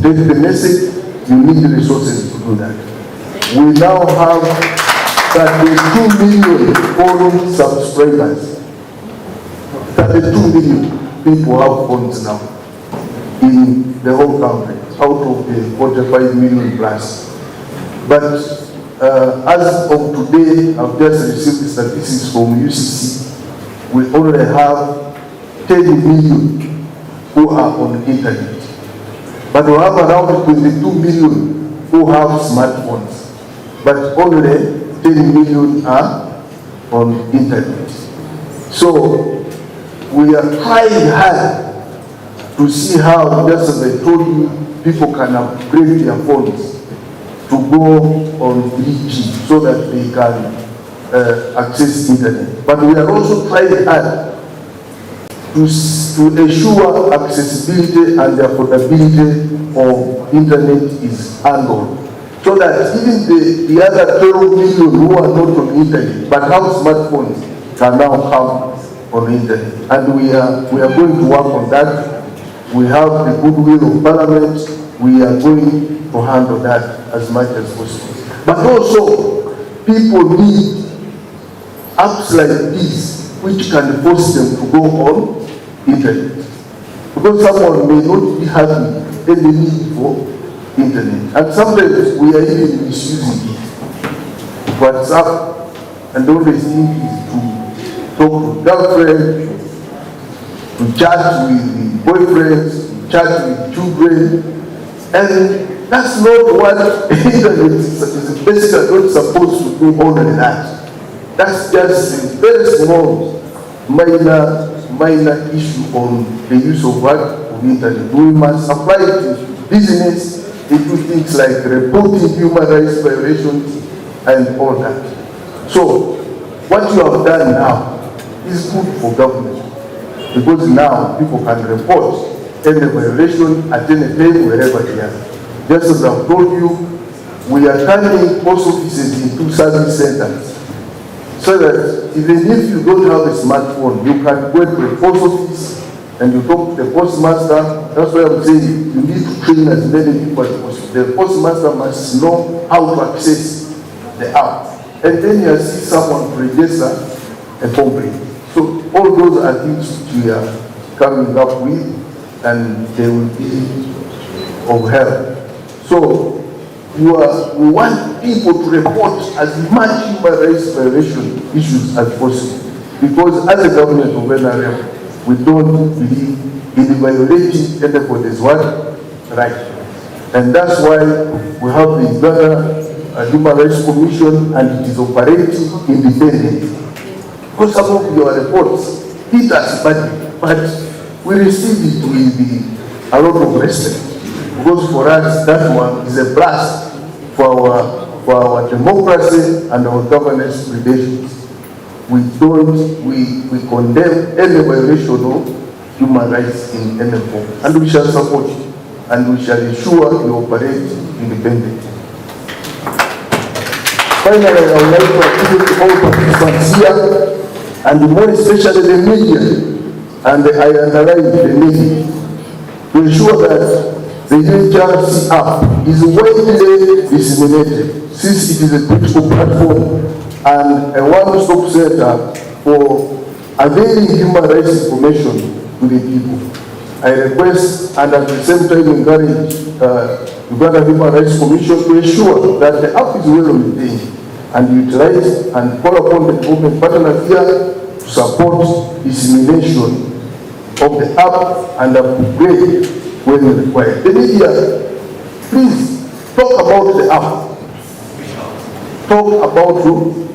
take the message. You need the resources to do that. We now have 32 million phone subscribers. 32 million people have phones now in the whole country, out of the 45 million plus. But as of today, I've just received statistics from UCC. We only have 10 million who are on the internet. But we have around 22 million who have smartphones. But only 10 million are on internet. So we are trying hard to see how, just as I told you, people can upgrade their phones to go on 3G so that they can access internet. But we are also trying hard to ensure accessibility and the affordability of internet is handled, so that even the other 12 million who are not on internet but have smartphones can now come on internet. And we are going to work on that. We have the goodwill of Parliament. We are going to handle that as much as possible. But also, people need apps like this which can force them to go on internet. Because someone may not be having any need for internet. And sometimes we are even misusing it. WhatsApp, and all these things is to talk to girlfriend, to chat with the boyfriends, to chat with children, and that's not what internet is basically not supposed to do more than that. That's just a very small, minor issue on the use of what? Of internet. We must apply it to business, into things like reporting human rights violations and all that. So, what you have done now is good for government, because now people can report any violation at any time, wherever they are. Just as I've told you, we are turning post offices into service centers, so that even if you don't have a smartphone, you can go to the post office and you talk to the postmaster. That's why I'm saying you need to train as many people as possible. The postmaster must know how to access the app. And then you see someone to register a complaint. So all those are things we are coming up with, and they will be of help. So we want people to report as much human rights violation issues as possible, because as a government of NRM, we don't believe in violating anybody's right. And that's why we have the Uganda Human Rights Commission, and it is operating independently. Because some of your reports hit us, but we receive it with a lot of respect. Because for us, that one is a blast for our democracy and our governance relations. We condemn any violation of human rights in any form, and we shall support you, and we shall ensure you operate independently. Finally, I would like to appeal to all participants here, and more especially the media, and I underline the media, to ensure that the UHRC app is widely disseminated, since it is a critical platform and a one-stop center for availing human rights information to the people. I request, and at the same time encourage Uganda Human Rights Commission to ensure that the app is well maintained and utilized, and call upon the government partners here to support dissemination of the app and upgrade when required. The media, please talk about the app. Talk about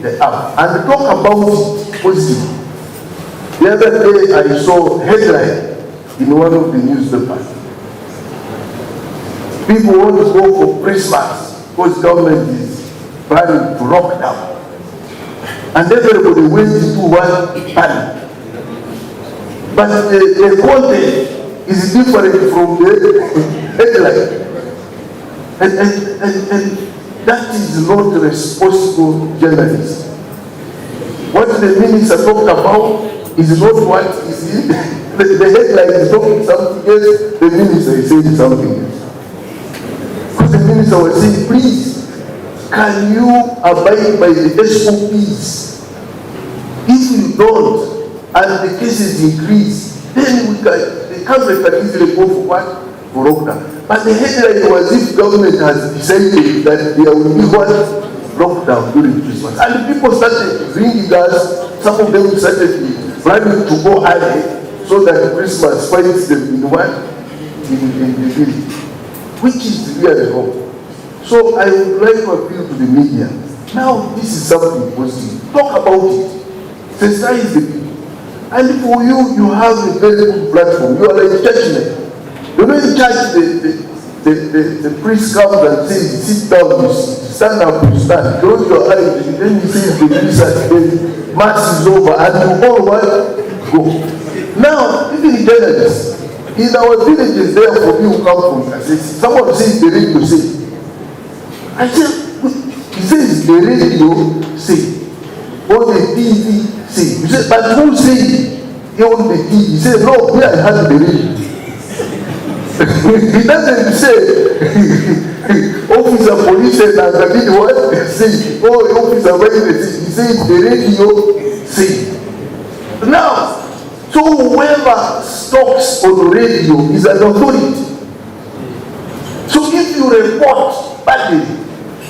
the app and talk about it positively. The other day I saw a headline in one of the newspapers. People want to go for Christmas because government is planning to lock down. And everybody went into one panic. But the content is different from the headline. And that is not responsible journalism. What the minister talked about is not what is in the headline is talking something else, the minister is saying something else. Because the minister was saying, please, can you abide by the SOPs? If you don't, and the cases increase, then the country can easily go for what? For lockdown. But the headline was if government has decided that there will be what? Lockdown during Christmas. And people started ringing us, some of them started planning to go early so that Christmas finds them in what? In the village. Which is really wrong. So I would like to appeal to the media. Now this is something positive. Talk about it. Sensitize the people. And for you, you have a very good platform. You are like churchmen. You know in church, the priest comes and says, sit down, you stand up, you stand. Close your eyes, and then he says the priest then mass is over, and you all want go. Now, even journalists, in our villages there for people who come from Kasese, someone says the radio say. I said, he says the radio say, or the TV say. You say, but who say it on the TV? He said, no, here I have the radio. He doesn't say, officer police and I did what? Say, oh, officer, he says the radio say. Now, so whoever talks on the radio is an authority. So if you report badly,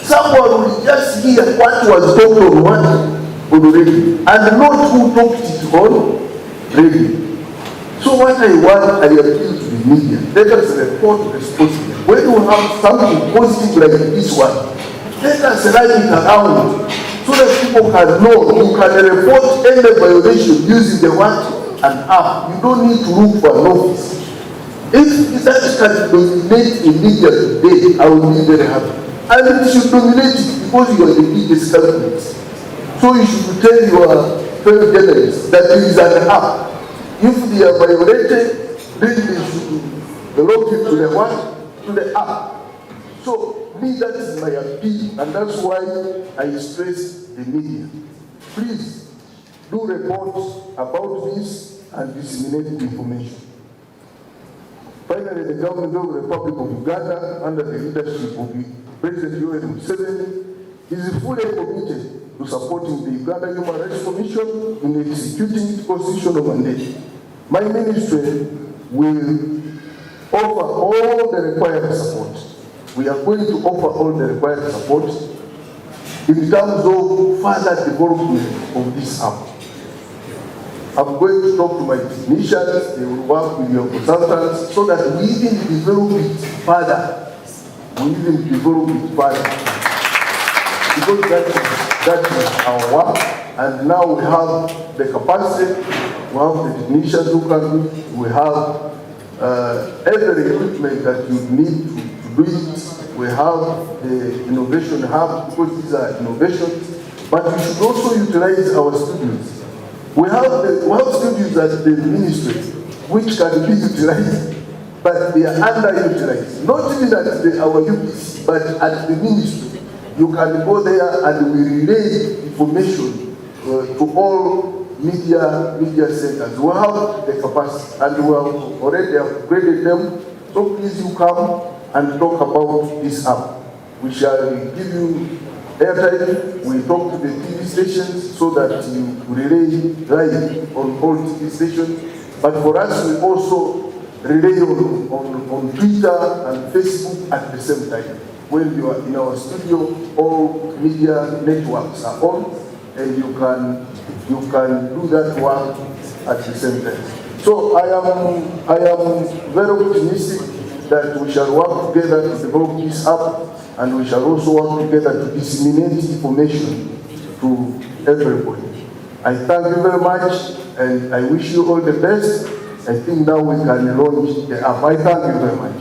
someone will just hear what was talked on what on the radio, and not who talked it on radio. So what I want, I appeal to the media, let us report responsibly. When you have something positive like this one, let us write it around so that people can know. You can report any violation using the what? An app. You don't need to look for an office. If that can dominate a media today, I will be very happy. And it should dominate it because you are the biggest company. So you should tell your fellow journalists that there is an app. If they are violated, then they should log it to the what? To the app. So me, that is my appeal, and that's why I stress the media. Please do reports about this and disseminate the information. Finally, the government of the Republic of Uganda, under the leadership of the President Uhrc App, is fully committed to supporting the Uganda Human Rights Commission in executing its constitutional mandate. My ministry will offer all the required support. We are going to offer all the required support in terms of further development of this app. I'm going to talk to my technicians, they will work with your consultants so that we even develop it further. Because that is our work, and now we have the capacity, we have the technicians who can do it, we have every equipment that you need to do it. We have the innovation hub, because these are innovations, but we should also utilize our studios. We have studios at the ministry which can be utilized, but they are underutilized. Not even at our UPC, but at the ministry. You can go there and we relay information to all media centers. We have the capacity and we have already upgraded them. So please you come and talk about this app. We shall give you airtime. We talk to the TV stations so that you relay live on all TV stations. But for us, we also relay on Twitter and Facebook at the same time. When you are in our studio, all media networks are on, and you can do that work at the same time. So I am very optimistic that we shall work together to develop this app, and we shall also work together to disseminate information to everybody. I thank you very much, and I wish you all the best. I think now we can launch the app. I thank you very much.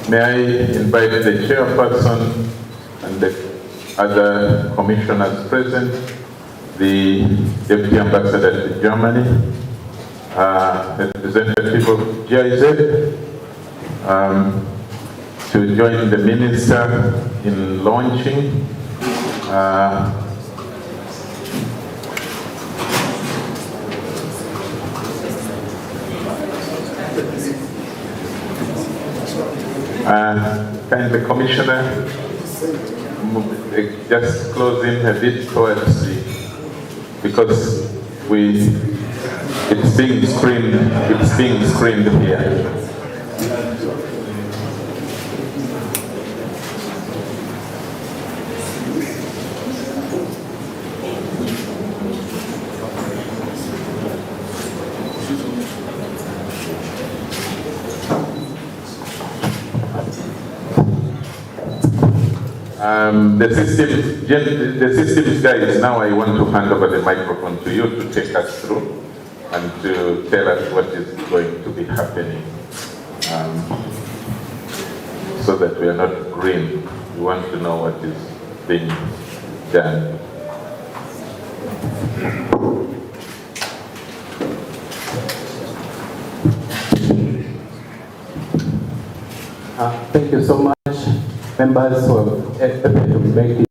May I invite the chairperson and the other commissioners present, the Deputy Ambassador to Germany, representative of GIZ, to join the Minister in launching kind the Commissioner just close in a bit towards the, because it's being screened here. The systems guys, now I want to hand over the microphone to you to take us through and to tell us what is going to be happening, so that we are not green. We want to know what is being done. Thank you so much, members who have helped to make it.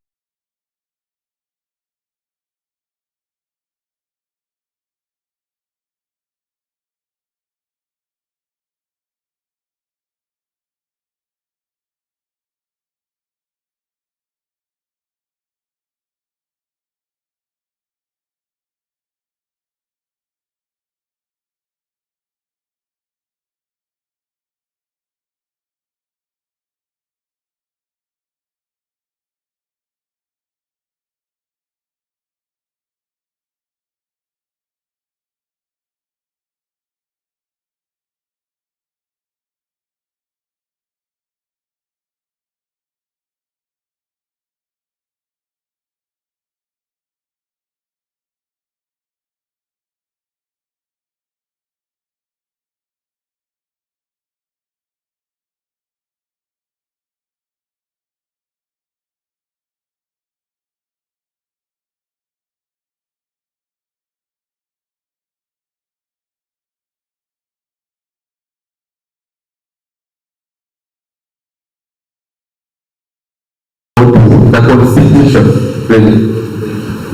The Constitution, please.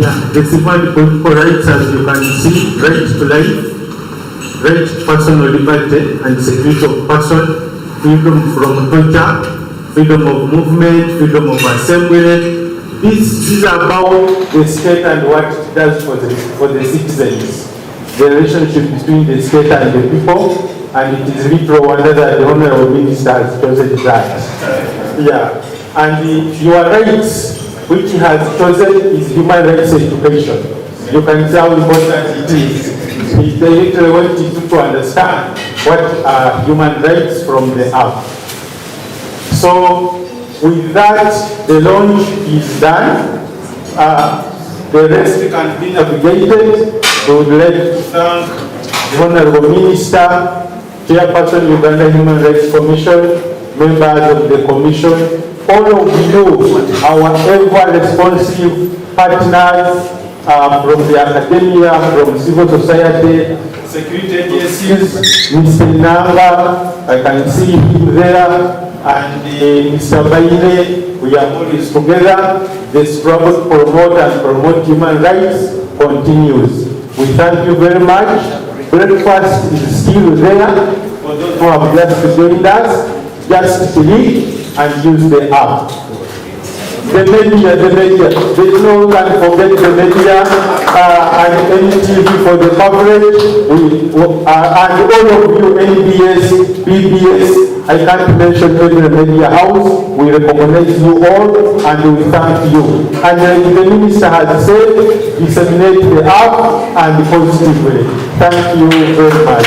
Yeah, the civil political rights, as you can see, right to life, right to personal liberty and security of person, freedom from torture, freedom of movement, freedom of assembly. These are about the state and what it does for the citizens. The relationship between the state and the people, and it is really Rwanda that the Honorable Minister has chosen that. Yeah. And your rights, which he has chosen, is human rights education. You can see how important it is. He literally wants you to understand what are human rights from the app. So, with that, the launch is done. The rest can be navigated. We would like to thank the Honorable Minister, Chairperson, Uganda Human Rights Commission, members of the Commission, all of you, our ever responsive partners from the academia, from civil society, security agencies, Mr. Nanga, I can see him there, and Mr. Baile, we are always together. The struggle to promote human rights continues. We thank you very much. Breakfast is still there for those who have just joined us. Just click and use the app. The media, there's no one can forget the media and NTV for the coverage, and all of you, NBS, BBS, I can't mention every media house, we recognize you all and we thank you. And the Minister has said, disseminate the app and positively. Thank you very much.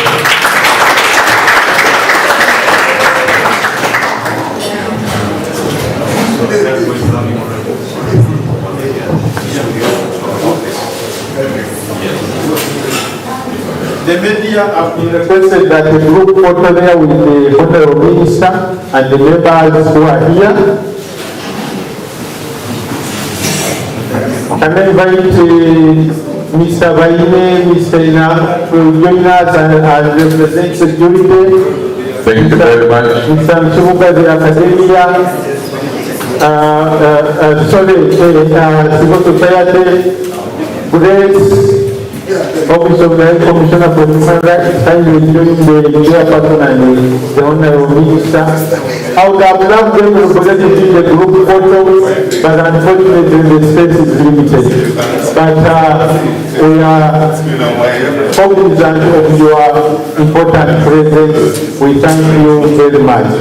The media have been requested that the group photo there with the Honorable Minister and the members who are here. Can I invite Mr. Vaine, Mr. Ina to join us and represent security? Thank you very much. Mr. Mchibuka, the academia, civil society, Grace, Office of the High Commissioner for Human Rights, kindly join the chairperson and the Honorable Minister. I would have loved them to represent the group photo, but unfortunately the space is limited. But we are cognizant of your important presence. We thank you very much.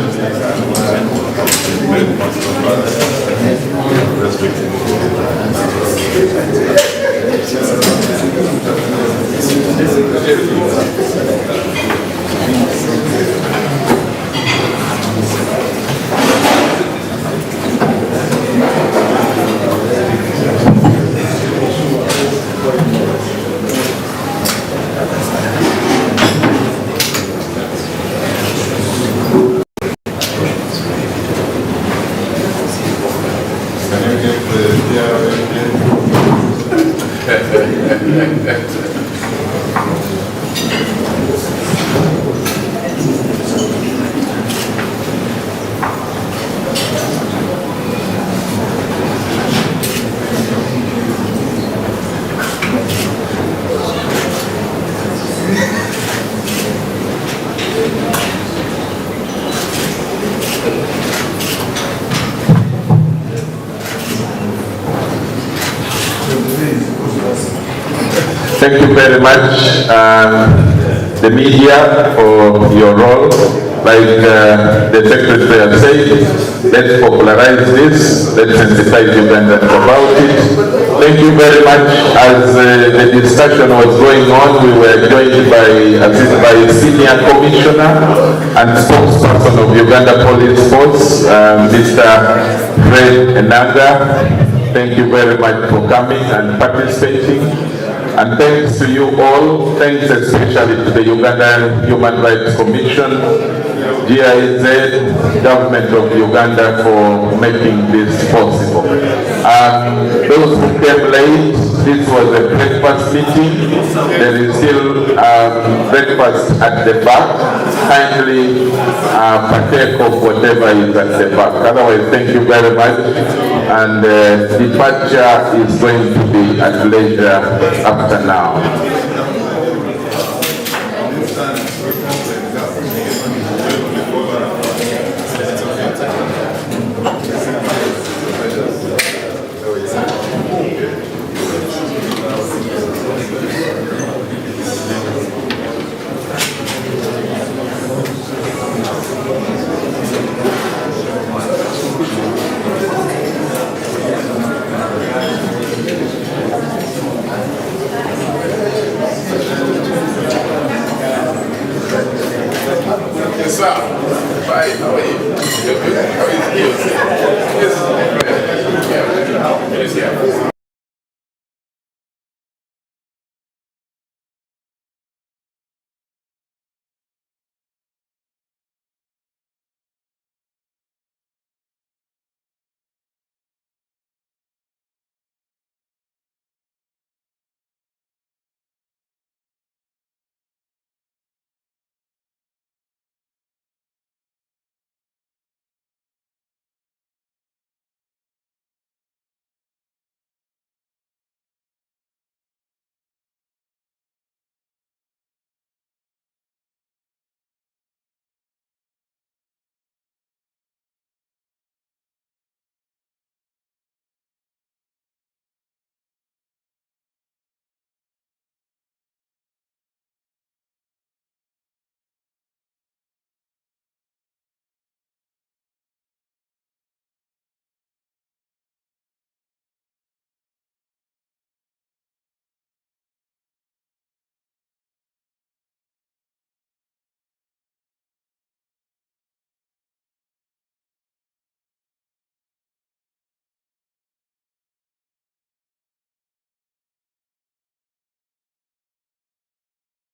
Thank you very much, the media, for your role. Like the Secretary has said, let's popularize this, let's sensitize Ugandans about it. Thank you very much. As the discussion was going on, we were joined by Senior Commissioner and spokesperson of Uganda Police Force, Mr. Fred Enanga. Thank you very much for coming and participating. And thanks to you all, thanks especially to the Uganda Human Rights Commission, GIZ, Government of Uganda for making this possible. Those who came late, this was a breakfast meeting. There is still breakfast at the back. Kindly partake of whatever is at the back. Otherwise, thank you very much. And departure is going to be at leisure after now. Yes, sir. Bye. How are you? How is you? Yes.